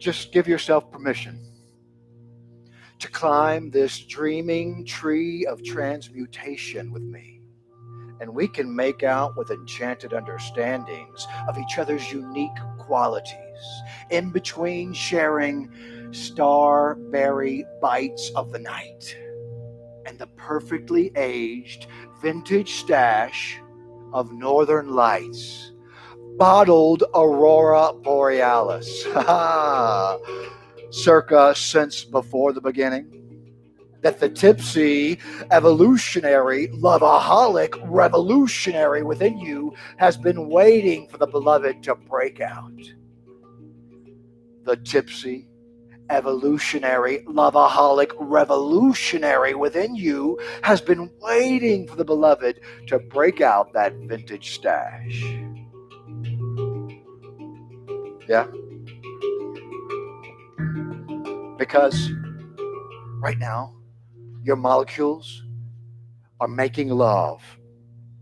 just give yourself permission to climb this dreaming tree of transmutation with me. And we can make out with enchanted understandings of each other's unique qualities, in between sharing starberry bites of the night and the perfectly aged vintage stash of northern lights, bottled aurora borealis, circa since before the beginning, that the tipsy, evolutionary, loveaholic revolutionary within you has been waiting for the beloved to break out. The tipsy, evolutionary, loveaholic revolutionary within you has been waiting for the beloved to break out that vintage stash. Yeah? Because right now, your molecules are making love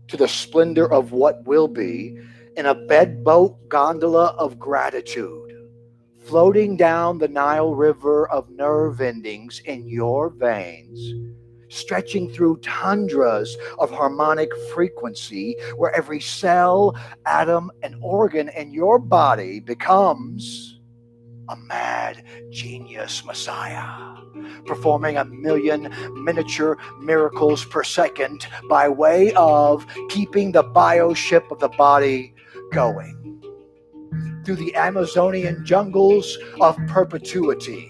to the splendor of what will be in a bedboat gondola of gratitude, floating down the Nile River of nerve endings in your veins, stretching through tundras of harmonic frequency, where every cell, atom, and organ in your body becomes a mad genius messiah, performing 1,000,000 miniature miracles per second by way of keeping the bioship of the body going through the Amazonian jungles of perpetuity,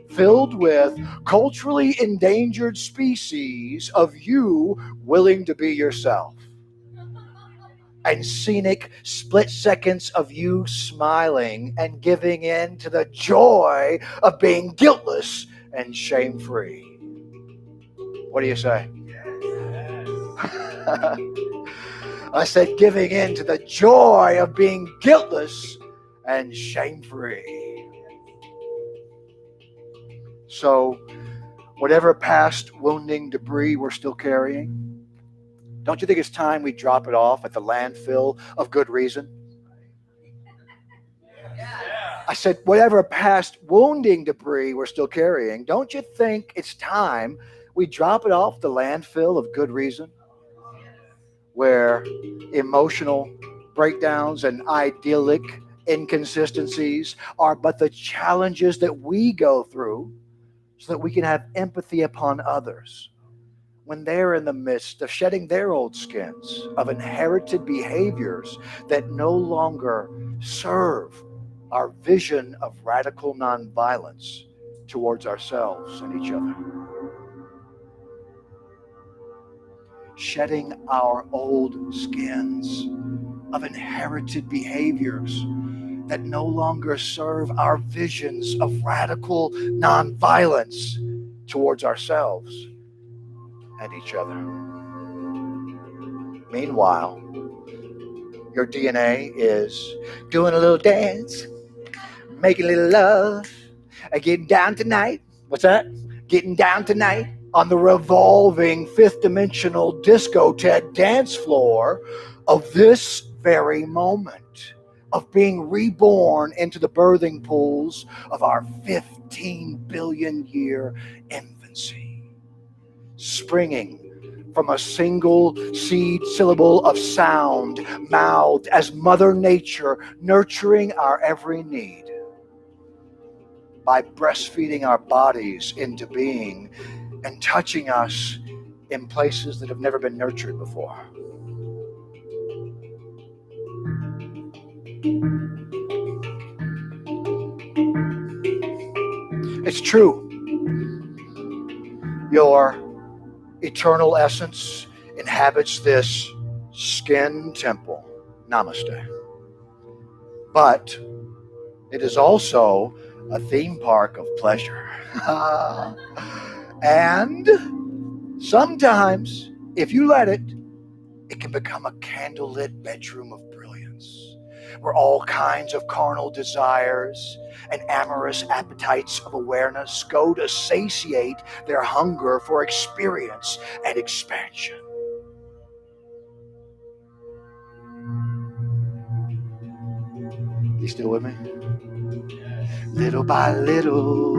filled with culturally endangered species of you willing to be yourself, and scenic split seconds of you smiling and giving in to the joy of being guiltless and shame-free. What do you say? I said giving in to the joy of being guiltless and shame-free. So, whatever past wounding debris we're still carrying, don't you think it's time we drop it off at the landfill of good reason? I said, whatever past wounding debris we're still carrying, don't you think it's time we drop it off the landfill of good reason? Where emotional breakdowns and idyllic inconsistencies are but the challenges that we go through so that we can have empathy upon others when they're in the midst of shedding their old skins of inherited behaviors that no longer serve our vision of radical nonviolence towards ourselves and each other. Shedding our old skins of inherited behaviors that no longer serve our visions of radical nonviolence towards ourselves and each other. Meanwhile, your DNA is doing a little dance, making a little love, and getting down tonight. What's that? Getting down tonight on the revolving fifth dimensional discotheque dance floor of this very moment, of being reborn into the birthing pools of our 15 billion year infancy, springing from a single seed syllable of sound mouthed as Mother Nature nurturing our every need by breastfeeding our bodies into being and touching us in places that have never been nurtured before. It's true. Your eternal essence inhabits this skin temple. Namaste. But it is also a theme park of pleasure. And sometimes, if you let it, it can become a candlelit bedroom of brilliance, where all kinds of carnal desires and amorous appetites of awareness go to satiate their hunger for experience and expansion. You still with me? Little by little,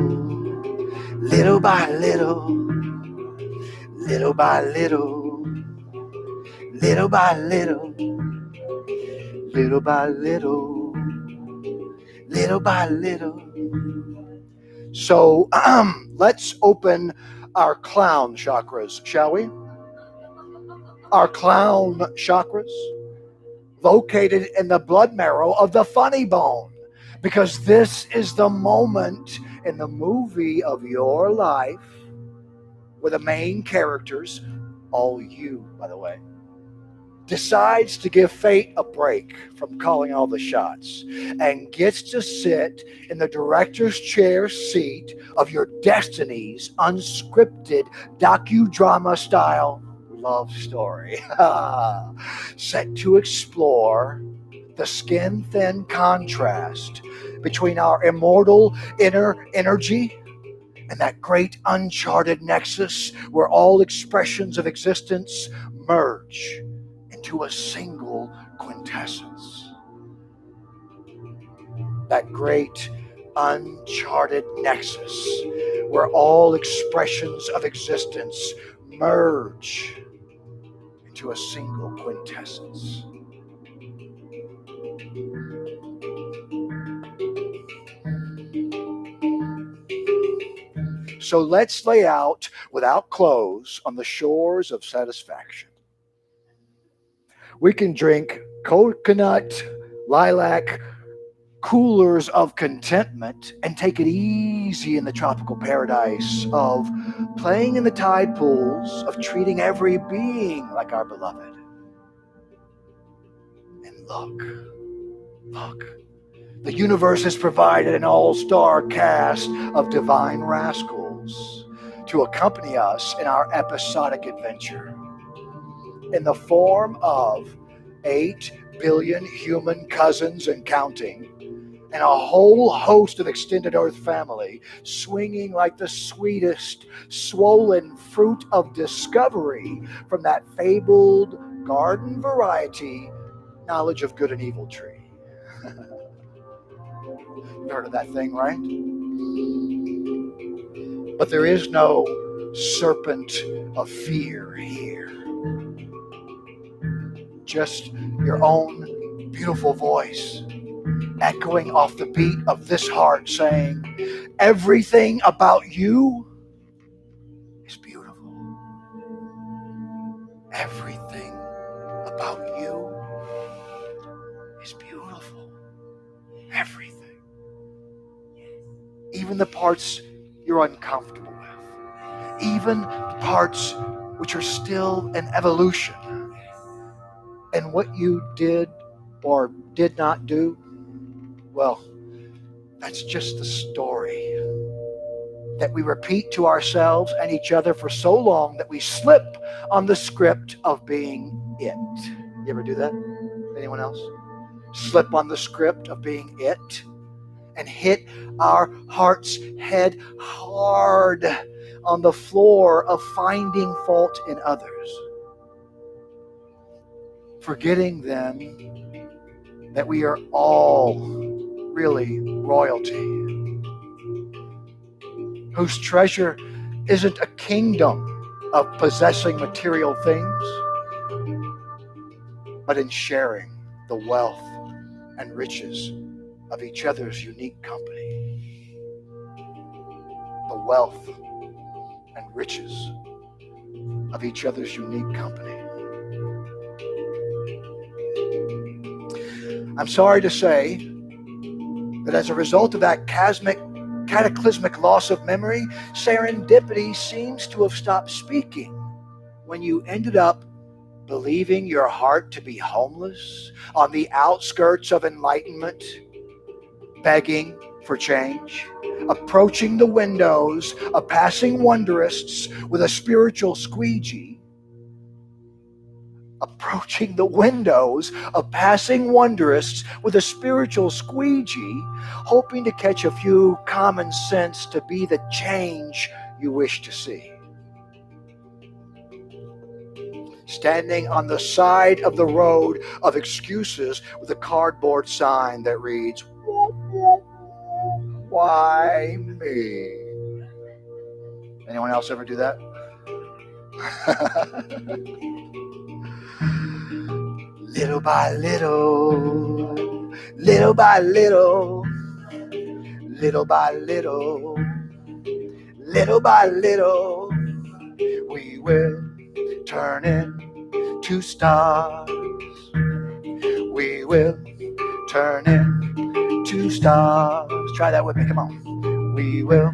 little by little, little by little, little by little, little by little, little by little. So let's open our clown chakras, shall we? Our clown chakras, located in the blood marrow of the funny bone, because this is the moment in the movie of your life where the main characters, all you, by the way, decides to give fate a break from calling all the shots and gets to sit in the director's chair seat of your destiny's unscripted docudrama style love story, set to explore the skin-thin contrast between our immortal inner energy and that great uncharted nexus where all expressions of existence merge into a single quintessence. That great uncharted nexus where all expressions of existence merge into a single quintessence. So let's lay out without clothes on the shores of satisfaction. We can drink coconut, lilac, coolers of contentment and take it easy in the tropical paradise of playing in the tide pools, of treating every being like our beloved. And look, the universe has provided an all-star cast of divine rascals to accompany us in our episodic adventure in the form of 8 billion human cousins and counting, and a whole host of extended Earth family swinging like the sweetest, swollen fruit of discovery from that fabled garden variety knowledge of good and evil tree. You've heard of that thing, right? But there is no serpent of fear here. Just your own beautiful voice echoing off the beat of this heart saying, everything about you is beautiful. Everything about you is beautiful. Everything. Even the parts you're uncomfortable with. Even the parts which are still in evolution. And what you did or did not do, well, that's just the story that we repeat to ourselves and each other for so long that we slip on the script of being it. You ever do that? Anyone else? Slip on the script of being it and hit our heart's head hard on the floor of finding fault in others. Forgetting then that we are all really royalty, whose treasure isn't a kingdom of possessing material things, but in sharing the wealth and riches of each other's unique company. The wealth and riches of each other's unique company. I'm sorry to say that as a result of that cataclysmic loss of memory, serendipity seems to have stopped speaking when you ended up believing your heart to be homeless on the outskirts of enlightenment, begging for change, approaching the windows of passing wonderists with a spiritual squeegee, approaching the windows of passing wonderists with a spiritual squeegee, hoping to catch a few common sense to be the change you wish to see. Standing on the side of the road of excuses with a cardboard sign that reads, Why me? Anyone else ever do that? Little by little, little by little, little by little, little by little, we will turn into stars. We will turn into stars. Try that with me, come on. We will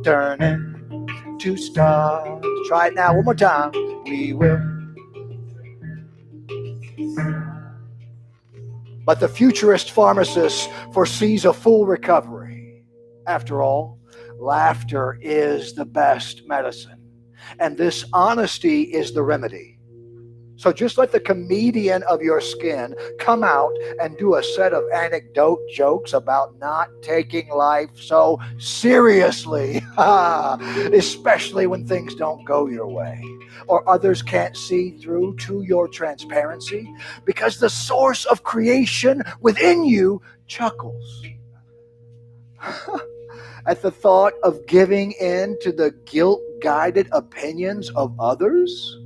turn into stars. Try it now, one more time. We will. But the futurist pharmacist foresees a full recovery. After all, laughter is the best medicine. And this honesty is the remedy. So just let the comedian of your skin come out and do a set of anecdote jokes about not taking life so seriously, especially when things don't go your way, or others can't see through to your transparency, because the source of creation within you chuckles at the thought of giving in to the guilt-guided opinions of others.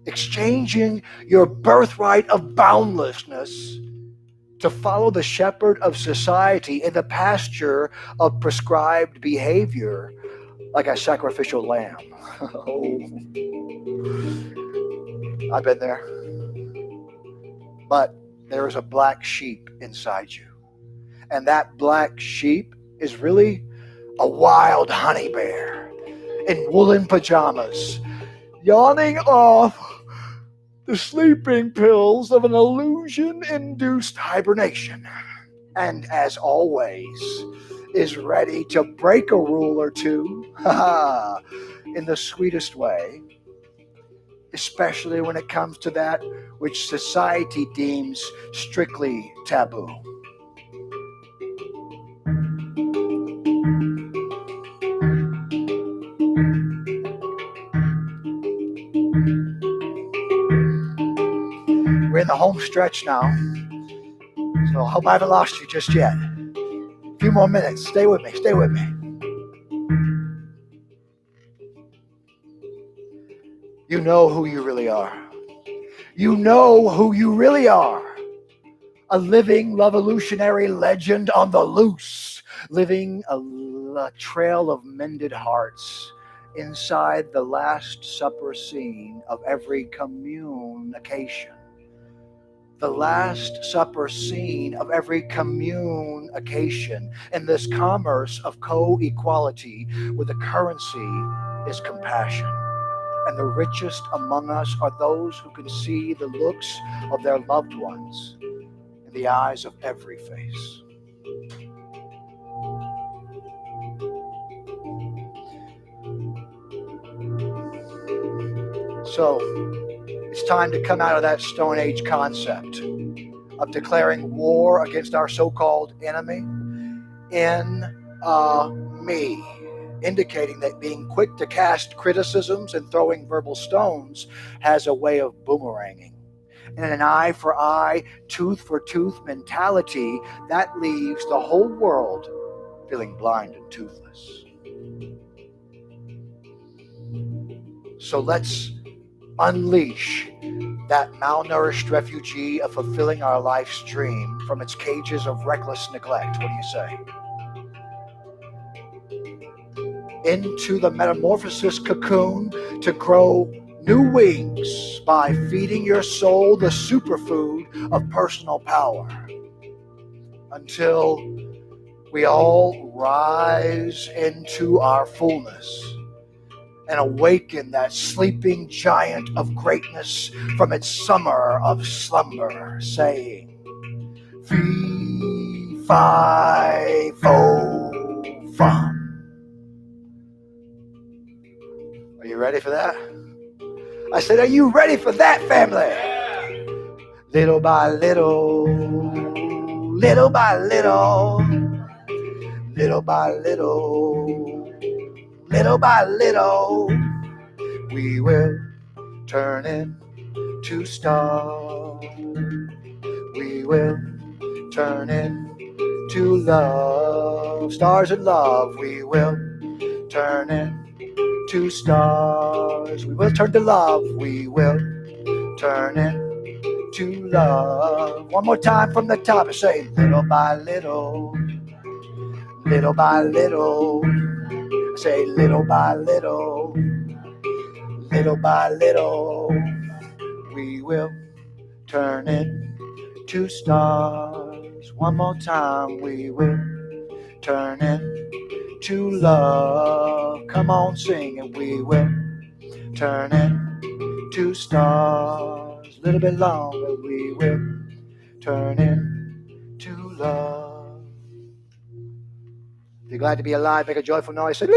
Exchanging your birthright of boundlessness to follow the shepherd of society in the pasture of prescribed behavior like a sacrificial lamb. Oh, I've been there. But there is a black sheep inside you. And that black sheep is really a wild honey bear in woolen pajamas, yawning off the sleeping pills of an illusion-induced hibernation. And as always, is ready to break a rule or two in the sweetest way, especially when it comes to that which society deems strictly taboo. We're in the home stretch now, so I hope I haven't lost you just yet. A few more minutes. Stay with me. Stay with me. You know who you really are. You know who you really are. A living, revolutionary legend on the loose, living a trail of mended hearts inside the Last Supper scene of every communication. The Last Supper scene of every communication in this commerce of co-equality where the currency is compassion. And the richest among us are those who can see the looks of their loved ones in the eyes of every face. So, it's time to come out of that Stone Age concept of declaring war against our so-called enemy in me, indicating that being quick to cast criticisms and throwing verbal stones has a way of boomeranging. And an eye for eye, tooth for tooth mentality, that leaves the whole world feeling blind and toothless. So let's unleash that malnourished refugee of fulfilling our life's dream from its cages of reckless neglect. What do you say? Into the metamorphosis cocoon to grow new wings by feeding your soul the superfood of personal power until we all rise into our fullness and awaken that sleeping giant of greatness from its summer of slumber, saying, Fee, fi, fo, fum. Are you ready for that? I said, are you ready for that, family? Yeah. Little by little, little by little, little by little, little by little, we will turn into stars. We will turn into to love. Stars in love, we will turn into stars. We will turn to love, we will turn into love. One more time from the top, say little by little, little by little. Say little by little, little by little, we will turn into stars. One more time, we will turn into love. Come on, sing, and we will turn into stars. A little bit longer, we will turn into love. If you're glad to be alive, make a joyful noise. Say,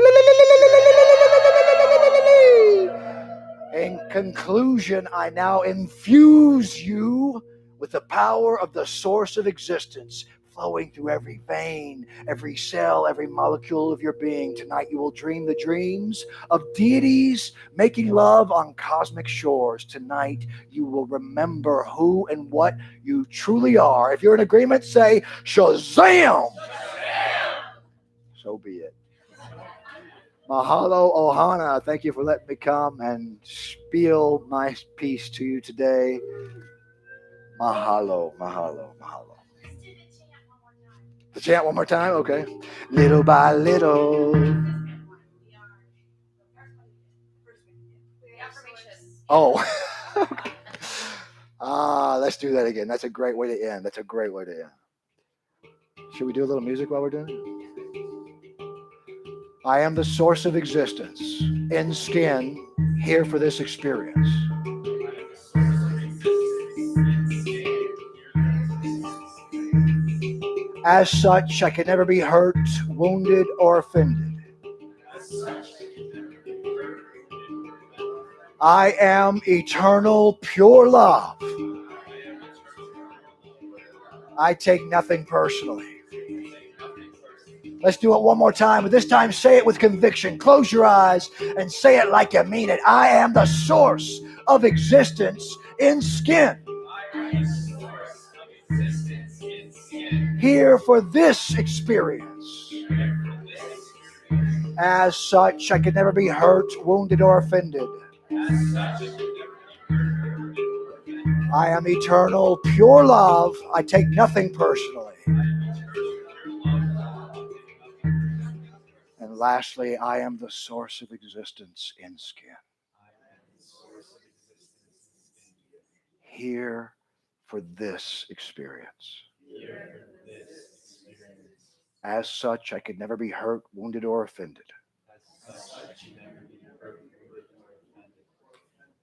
in conclusion, I now infuse you with the power of the source of existence flowing through every vein, every cell, every molecule of your being. Tonight you will dream the dreams of deities making love on cosmic shores. Tonight you will remember who and what you truly are. If you're in agreement, say Shazam! So be it. Mahalo Ohana, thank you for letting me come and spiel my piece to you today. Mahalo, mahalo, mahalo. The chant one more time? Okay. Little by little. Oh. Let's do that again. That's a great way to end. That's a great way to end. Should we do a little music while we're doing it? I am the source of existence, in skin, here for this experience. As such, I can never be hurt, wounded, or offended. I am eternal, pure love. I take nothing personally. Let's do it one more time, but this time say it with conviction. Close your eyes and say it like you mean it. I am the source of existence in skin. Here for this experience. As such, I can never be hurt, wounded, or offended. I am eternal, pure love. I take nothing personally. And lastly, I am the source of existence in skin. Here for this experience. As such, I could never be hurt, wounded, or offended.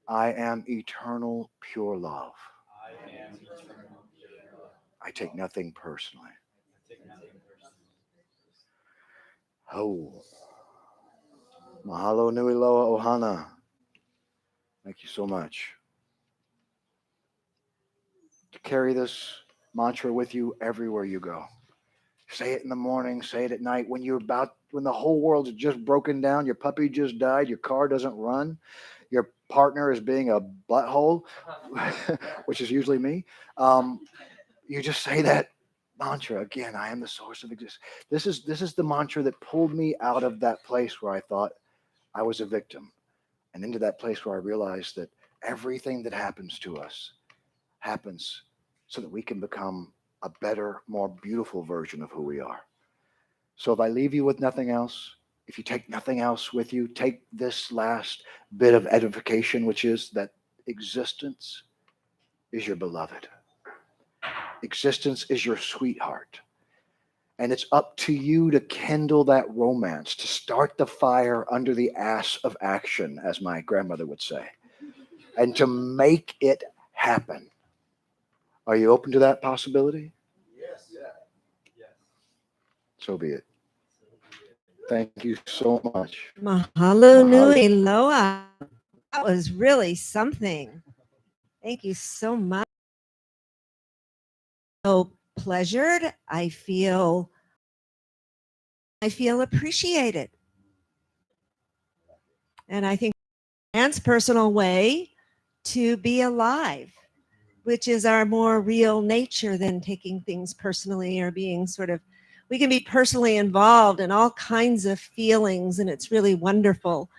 I am eternal, pure love. I take nothing personally. Oh. Mahalo nui loa ohana. Thank you so much. To carry this mantra with you everywhere you go. Say it in the morning, say it at night, when the whole world's just broken down, your puppy just died, your car doesn't run, your partner is being a butthole, which is usually me. You just say that mantra again. I am the source of existence. This is the mantra that pulled me out of that place where I thought I was a victim, and into that place where I realized that everything that happens to us happens so that we can become a better, more beautiful version of who we are. So if I leave you with nothing else, if you take nothing else with you, take this last bit of edification, which is that existence is your beloved. Existence is your sweetheart. And it's up to you to kindle that romance, to start the fire under the ass of action, as my grandmother would say, and to make it happen. Are you open to that possibility? Yes. Yes. So be it. Thank you so much. Mahalo nui loa. That was really something. Thank you so much. So pleasured. I feel appreciated. And I think Anne's personal way to be alive, which is our more real nature than taking things personally or being sort of we can be personally involved in all kinds of feelings, and it's really wonderful.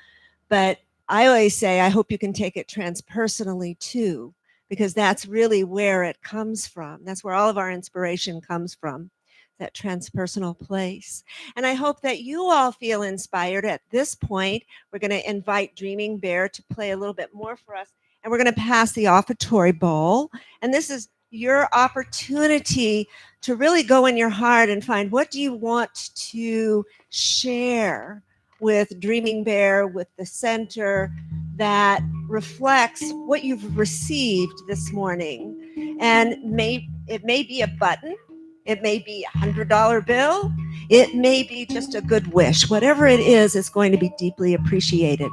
But I always say, I hope you can take it transpersonally too, because that's really where it comes from. That's where all of our inspiration comes from, that transpersonal place. And I hope that you all feel inspired. At this point, we're going to invite Dreaming Bear to play a little bit more for us, and we're going to pass the offertory bowl. And this is your opportunity to really go in your heart and find, what do you want to share with Dreaming Bear, with the center, that reflects what you've received this morning. And it may be a button, it may be $100 bill, it may be just a good wish. Whatever it is, it's going to be deeply appreciated.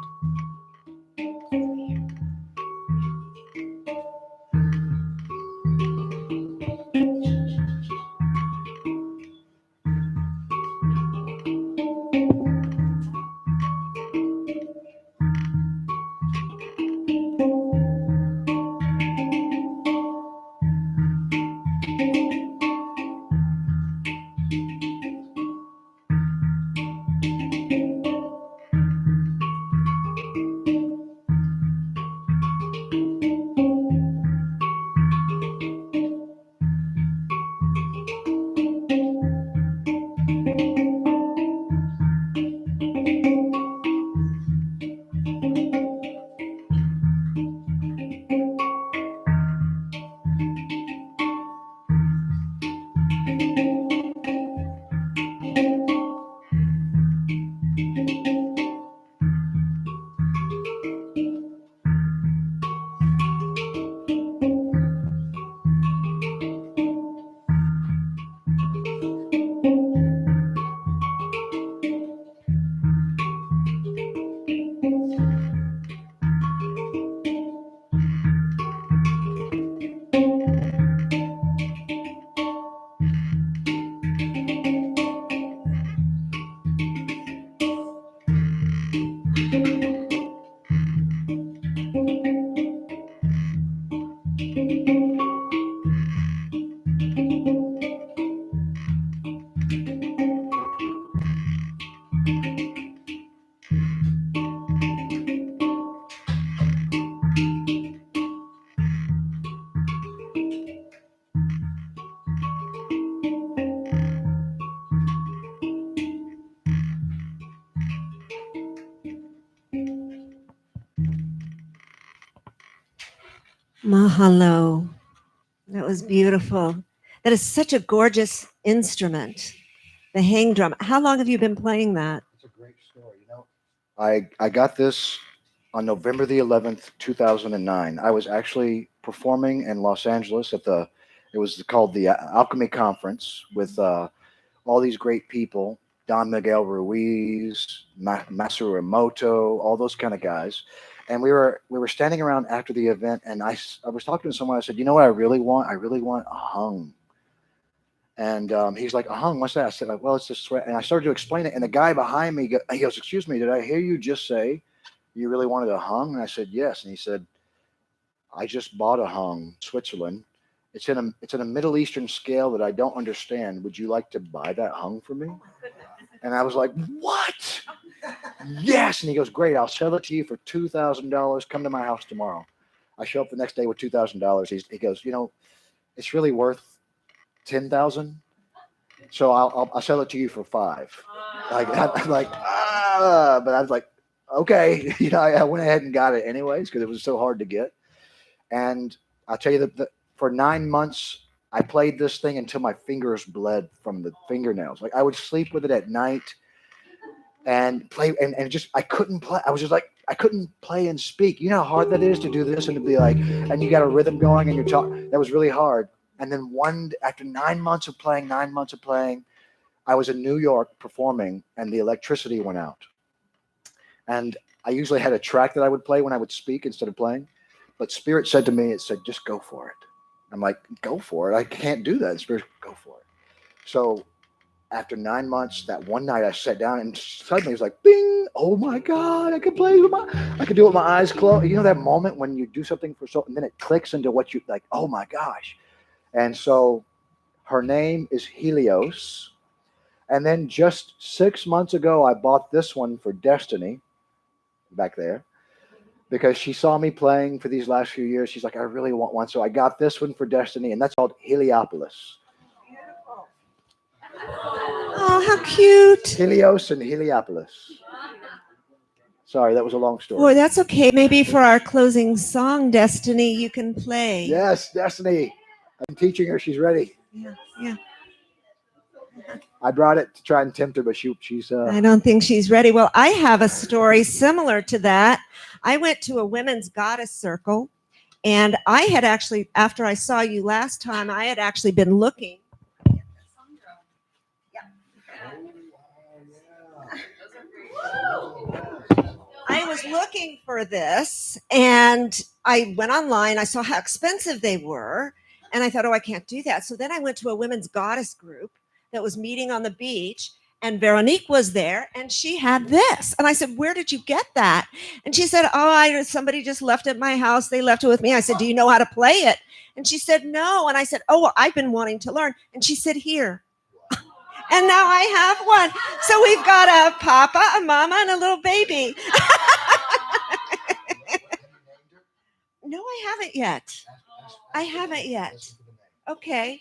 Mahalo. That was beautiful. That is such a gorgeous instrument, the hang drum. How long have you been playing that? It's a great story. You know, I got this on November the 11th, 2009. I was actually performing in Los Angeles at it was called the Alchemy Conference with all these great people, Don Miguel Ruiz, Masaru Emoto, all those kind of guys. And we were standing around after the event, and I was talking to someone. I said, you know what I really want? I really want a hung. And he's like, a hung, what's that? I said, like, well, it's just sweat. And I started to explain it. And the guy behind me, he goes, excuse me, did I hear you just say you really wanted a hung? And I said, yes. And he said, I just bought a hung, Switzerland. It's in a Middle Eastern scale that I don't understand. Would you like to buy that hung for me? And I was like, what? Yes. And he goes, great. I'll sell it to you for $2,000. Come to my house tomorrow. I show up the next day with $2,000. He goes, you know, it's really worth 10,000. So I'll sell it to you for $5,000. I'm like, but I was like, okay. You know, I went ahead and got it anyways because it was so hard to get. And I'll tell you that for 9 months, I played this thing until my fingers bled from the fingernails. Like I would sleep with it at night and play, and just I couldn't play. I was just like I couldn't play and speak. You know how hard that is to do this and to be like, and you got a rhythm going and you're talking. That was really hard. And then after 9 months of playing, I was in New York performing, and the electricity went out. And I usually had a track that I would play when I would speak instead of playing. But Spirit said to me, it said, just go for it. I'm like, go for it. I can't do that. And Spirit, go for it. So after 9 months, that one night I sat down and suddenly it was like, bing, oh my God, I can play I can do it with my eyes closed. You know that moment when you do something and then it clicks into what you like, oh my gosh. And so her name is Helios. And then just 6 months ago, I bought this one for Destiny back there because she saw me playing for these last few years. She's like, I really want one. So I got this one for Destiny, and that's called Heliopolis. Oh, how cute. Helios and Heliopolis. Sorry, that was a long story. Boy, that's okay. Maybe for our closing song, Destiny, you can play. Yes, Destiny. I'm teaching her. She's ready. Yeah, yeah. I brought it to try and tempt her, but she's. I don't think she's ready. Well, I have a story similar to that. I went to a women's goddess circle, and I had actually, after I saw you last time, I had actually been looking. I was looking for this, and I went online. I saw how expensive they were, and I thought, oh, I can't do that. So then I went to a women's goddess group that was meeting on the beach, and Veronique was there, and she had this. And I said, where did you get that? And she said, oh, somebody just left it at my house. They left it with me. I said, do you know how to play it? And she said, no. And I said, oh, well, I've been wanting to learn. And she said, here. And now I have one. So we've got a papa, a mama, and a little baby. No, I haven't yet. I haven't yet. Okay.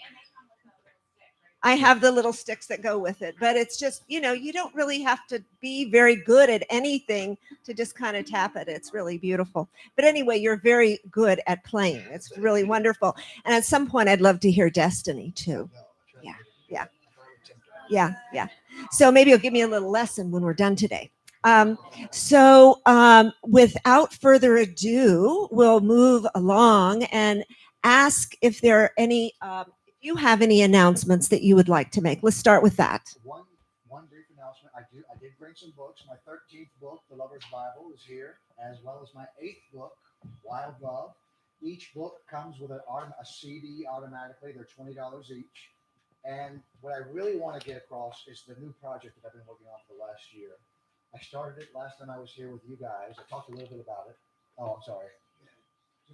I have the little sticks that go with it, but it's just, you don't really have to be very good at anything to just kind of tap it. It's really beautiful. But anyway, you're very good at playing. It's really wonderful. And at some point, I'd love to hear Destiny too. Yeah, yeah. Yeah, yeah. So maybe you'll give me a little lesson when we're done today. Without further ado, we'll move along and ask if there are any, if you have any announcements that you would like to make. Let's start with that. One brief announcement. I did bring some books. My 13th book, The Lover's Bible, is here, as well as my 8th book, Wild Love. Each book comes with a CD automatically. They're $20 each. And what I really want to get across is the new project that I've been working on for the last year. I started it last time I was here with you guys. I talked a little bit about it. Oh, I'm sorry.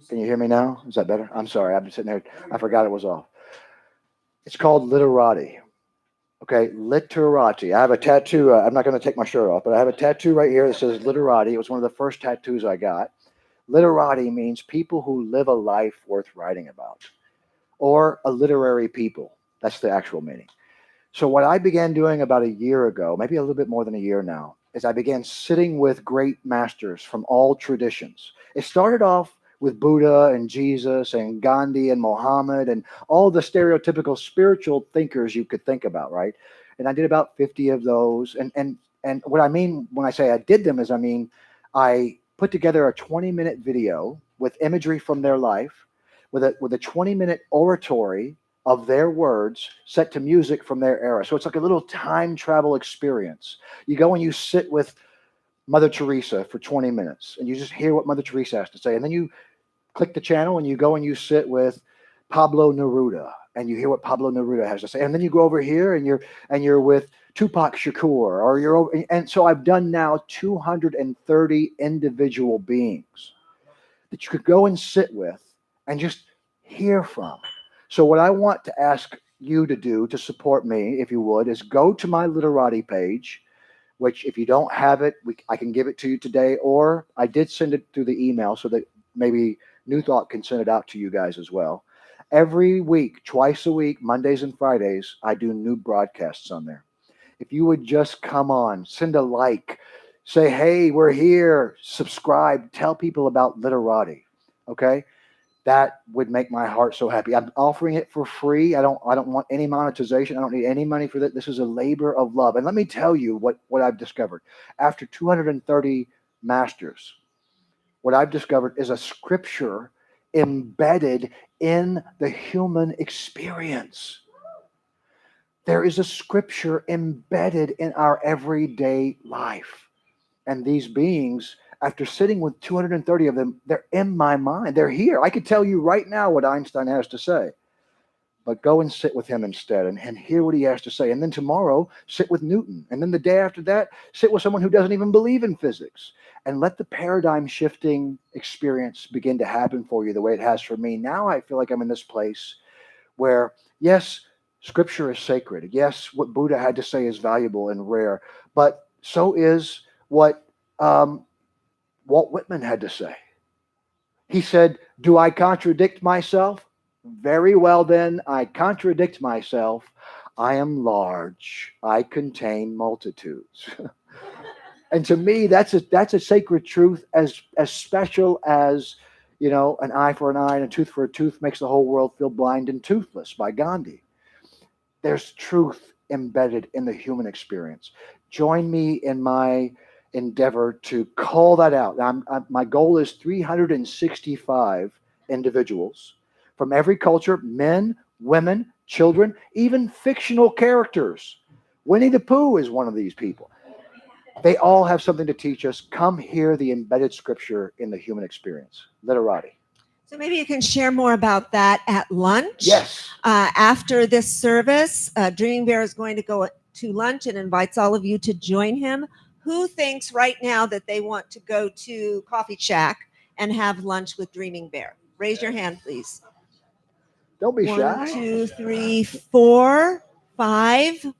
Can you hear me now? Is that better? I'm sorry. I've been sitting there. I forgot it was off. It's called Literati. Okay, Literati. I have a tattoo. I'm not going to take my shirt off, but I have a tattoo right here that says Literati. It was one of the first tattoos I got. Literati means people who live a life worth writing about, or a literary people. That's the actual meaning. So what I began doing about a year ago, maybe a little bit more than a year now, is I began sitting with great masters from all traditions. It started off with Buddha and Jesus and Gandhi and Muhammad and all the stereotypical spiritual thinkers you could think about, right? And I did about 50 of those. And what I mean when I say I did them is I put together a 20-minute video with imagery from their life, with a 20-minute oratory of their words set to music from their era. So it's like a little time travel experience. You go and you sit with Mother Teresa for 20 minutes and you just hear what Mother Teresa has to say. And then you click the channel and you go and you sit with Pablo Neruda and you hear what Pablo Neruda has to say. And then you go over here and you're with Tupac Shakur, or you're over, and so I've done now 230 individual beings that you could go and sit with and just hear from. So what I want to ask you to do to support me, if you would, is go to my Literati page, which if you don't have it, I can give it to you today, or I did send it through the email so that maybe New Thought can send it out to you guys as well. Every week, twice a week, Mondays and Fridays, I do new broadcasts on there. If you would just come on, send a like, say, hey, we're here, subscribe, tell people about Literati, okay? That would make my heart so happy. I'm offering it for free. I don't want any monetization. I don't need any money for that. This is a labor of love. And let me tell you what I've discovered. After 230 masters, what I've discovered is a scripture embedded in the human experience. There is a scripture embedded in our everyday life. And these beings, after sitting with 230 of them, they're in my mind. They're here. I could tell you right now what Einstein has to say. But go and sit with him instead and hear what he has to say. And then tomorrow, sit with Newton. And then the day after that, sit with someone who doesn't even believe in physics. And let the paradigm shifting experience begin to happen for you the way it has for me. Now I feel like I'm in this place where, yes, Scripture is sacred. Yes, what Buddha had to say is valuable and rare, but so is what Walt Whitman had to say. He said, "Do I contradict myself? Very well, then, I contradict myself. I am large. I contain multitudes." And to me, that's a sacred truth, as special as, an eye for an eye and a tooth for a tooth makes the whole world feel blind and toothless by Gandhi. There's truth embedded in the human experience. Join me in my endeavor to call that out. My goal is 365 individuals from every culture, men, women, children, even fictional characters. Winnie the Pooh is one of these people. They all have something to teach us. Come hear the embedded scripture in the human experience. Literati. So maybe you can share more about that at lunch. Yes. After this service, Dreaming Bear is going to go to lunch and invites all of you to join him. Who thinks right now that they want to go to Coffee Shack and have lunch with Dreaming Bear? Raise your hand, please. Don't be 1, shy. 2, 3, 4, 5. We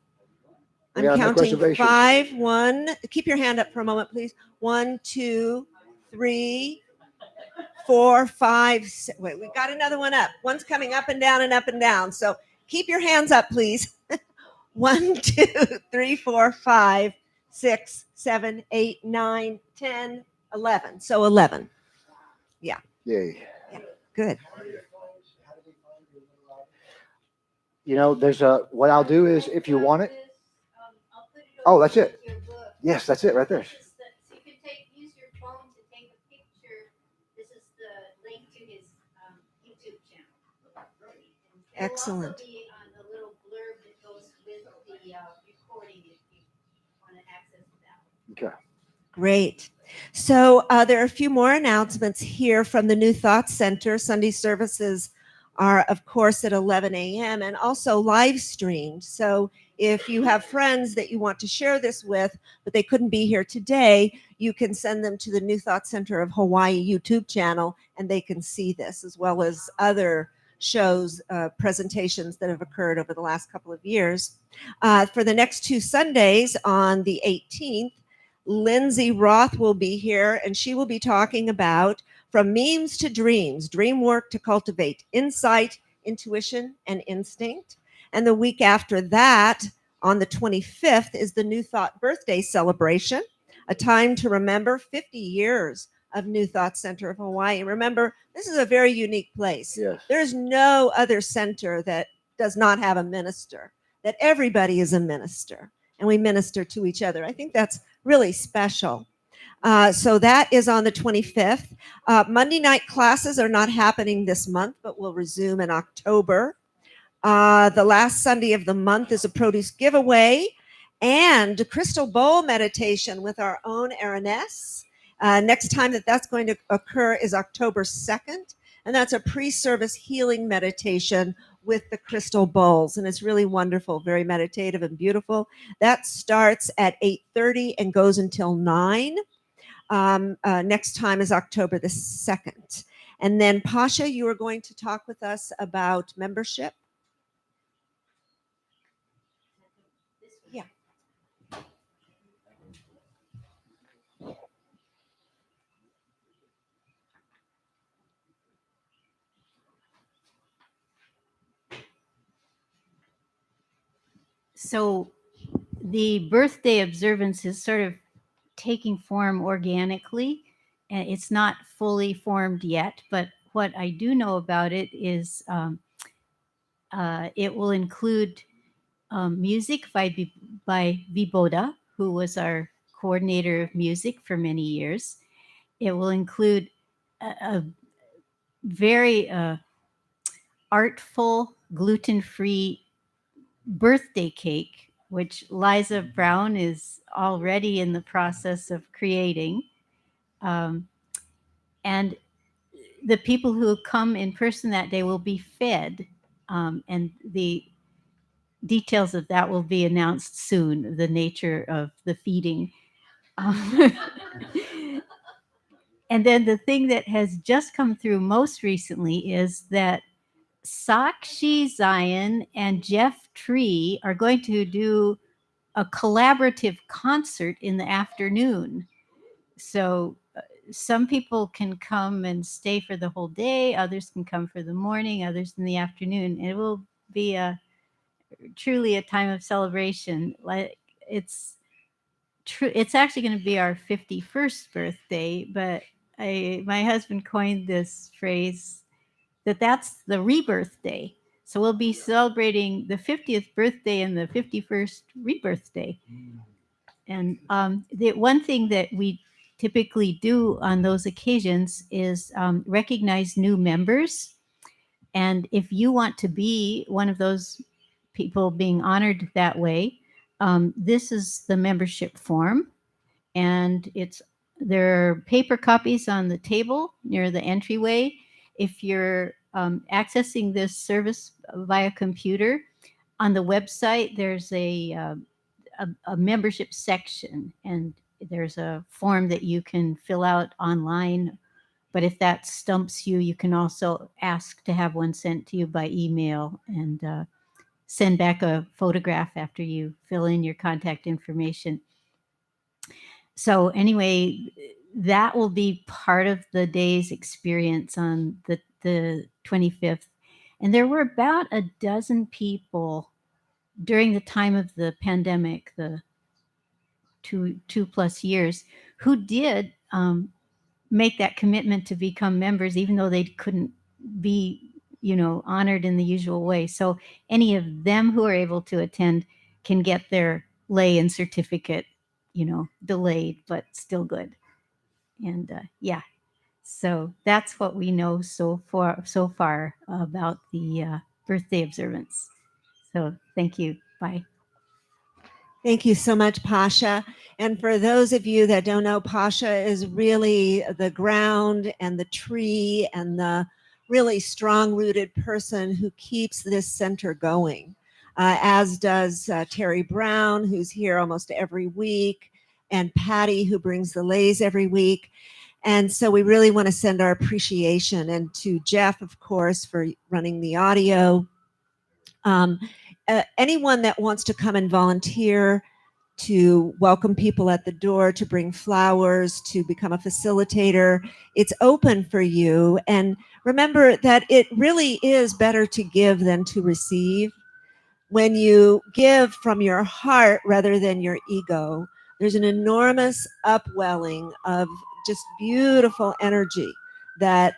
I'm gotta make counting reservations. 5. 1. Keep your hand up for a moment, please. 1, 2, 3, 4, 5. Wait, we got another one up. One's coming up and down and up and down. So keep your hands up, please. 1, 2, 3, 4, 5, 6, 7, 8, 9, 10, 11. So 11. Yay. Yeah, good. There's what I'll do is, if you want it. Oh, that's it. Yes, that's it right there. So you can use your phone to take a picture. This is the link to his YouTube channel. Excellent. It will also be on the little blurb that goes with the recording if you want to access that. Okay. Great. So there are a few more announcements here from the New Thought Center. Sunday services are, of course, at 11 a.m. and also live streamed. So if you have friends that you want to share this with, but they couldn't be here today, you can send them to the New Thought Center of Hawaii YouTube channel, and they can see this, as well as other shows, presentations that have occurred over the last couple of years. For the next 2 Sundays, on the 18th, Lindsay Roth will be here, and she will be talking about From Memes to Dreams, Dream Work to Cultivate Insight, Intuition, and Instinct. And the week after that, on the 25th, is the New Thought Birthday Celebration, a time to remember 50 years of New Thought Center of Hawaii. Remember, this is a very unique place. Yes. There's no other center that does not have a minister, that everybody is a minister, and we minister to each other. I think that's really special. So that is on the 25th. Monday night classes are not happening this month, but will resume in October. The last Sunday of the month is a produce giveaway and a crystal bowl meditation with our own Aaroness. Next time that's going to occur is October 2nd, and that's a pre-service healing meditation with the crystal bowls, and it's really wonderful, very meditative and beautiful. That starts at 8:30 and goes until 9. Next time is October the 2nd. And then, Pasha, you are going to talk with us about membership. Yeah. So the birthday observance is sort of taking form organically, and it's not fully formed yet. But what I do know about it is it will include music by Viboda, who was our coordinator of music for many years. It will include a very artful, gluten-free birthday cake, which Liza Brown is already in the process of creating. And the people who come in person that day will be fed. And the details of that will be announced soon, the nature of the feeding. And then the thing that has just come through most recently is that Sakshi Zion and Jeff tree are going to do a collaborative concert in the afternoon. So some people can come and stay for the whole day, others can come for the morning, others in the afternoon. It will be truly a time of celebration. Like it's true. It's actually going to be our 51st birthday, but my husband coined this phrase that's the rebirth day. So we'll be celebrating the 50th birthday and the 51st rebirth day. And the one thing that we typically do on those occasions is recognize new members. And if you want to be one of those people being honored that way, this is the membership form. And there are paper copies on the table near the entryway. If you're accessing this service via computer, on the website, there's a membership section, and there's a form that you can fill out online. But if that stumps you, you can also ask to have one sent to you by email, and send back a photograph after you fill in your contact information. So anyway, that will be part of the day's experience on the 25th. And there were about a dozen people during the time of the pandemic, the two plus years, who did make that commitment to become members, even though they couldn't be, honored in the usual way. So any of them who are able to attend can get their lay and certificate, delayed, but still good. And yeah, so that's what we know so far about the birthday observance. So thank you. Bye. Thank you so much, Pasha. And for those of you that don't know, Pasha is really the ground and the tree and the really strong-rooted person who keeps this center going, as does Terry Brown, who's here almost every week, and Patty, who brings the lays every week. And so we really want to send our appreciation, and to Jeff, of course, for running the audio. Anyone that wants to come and volunteer to welcome people at the door, to bring flowers, to become a facilitator, it's open for you. And remember that it really is better to give than to receive. When you give from your heart rather than your ego, there's an enormous upwelling of just beautiful energy that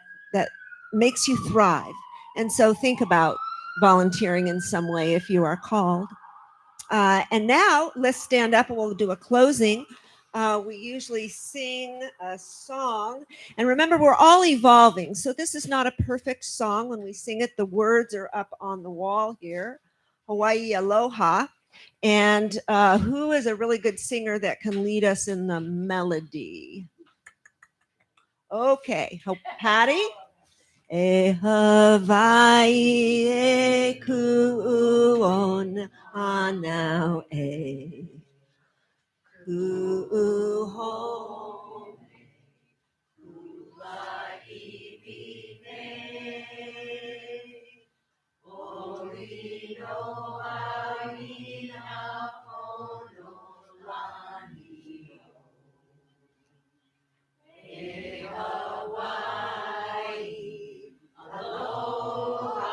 makes you thrive. And so think about volunteering in some way if you are called. And now let's stand up and we'll do a closing. We usually sing a song. And remember, we're all evolving. So this is not a perfect song. When we sing it, the words are up on the wall here. Hawaii Aloha. And who is a really good singer that can lead us in the melody? Okay, Patty. E Hawaii e ku'uona anau e ku'uho Hawaii pine ori no aina pono lani e Hawaii aloha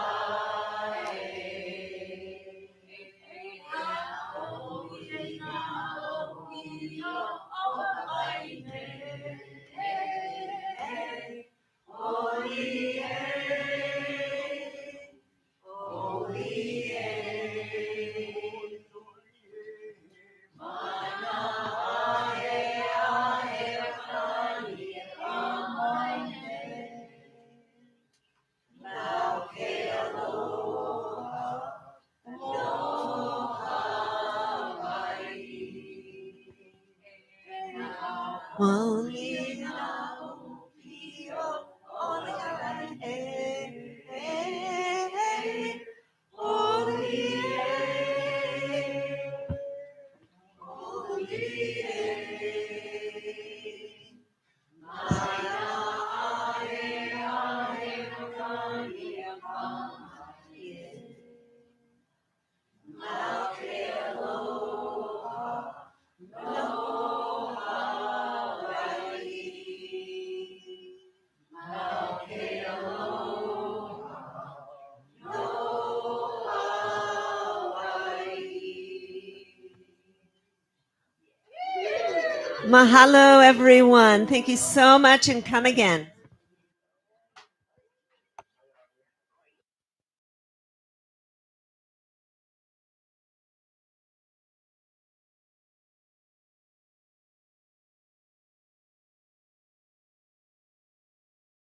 Mahalo, everyone. Thank you so much and come again.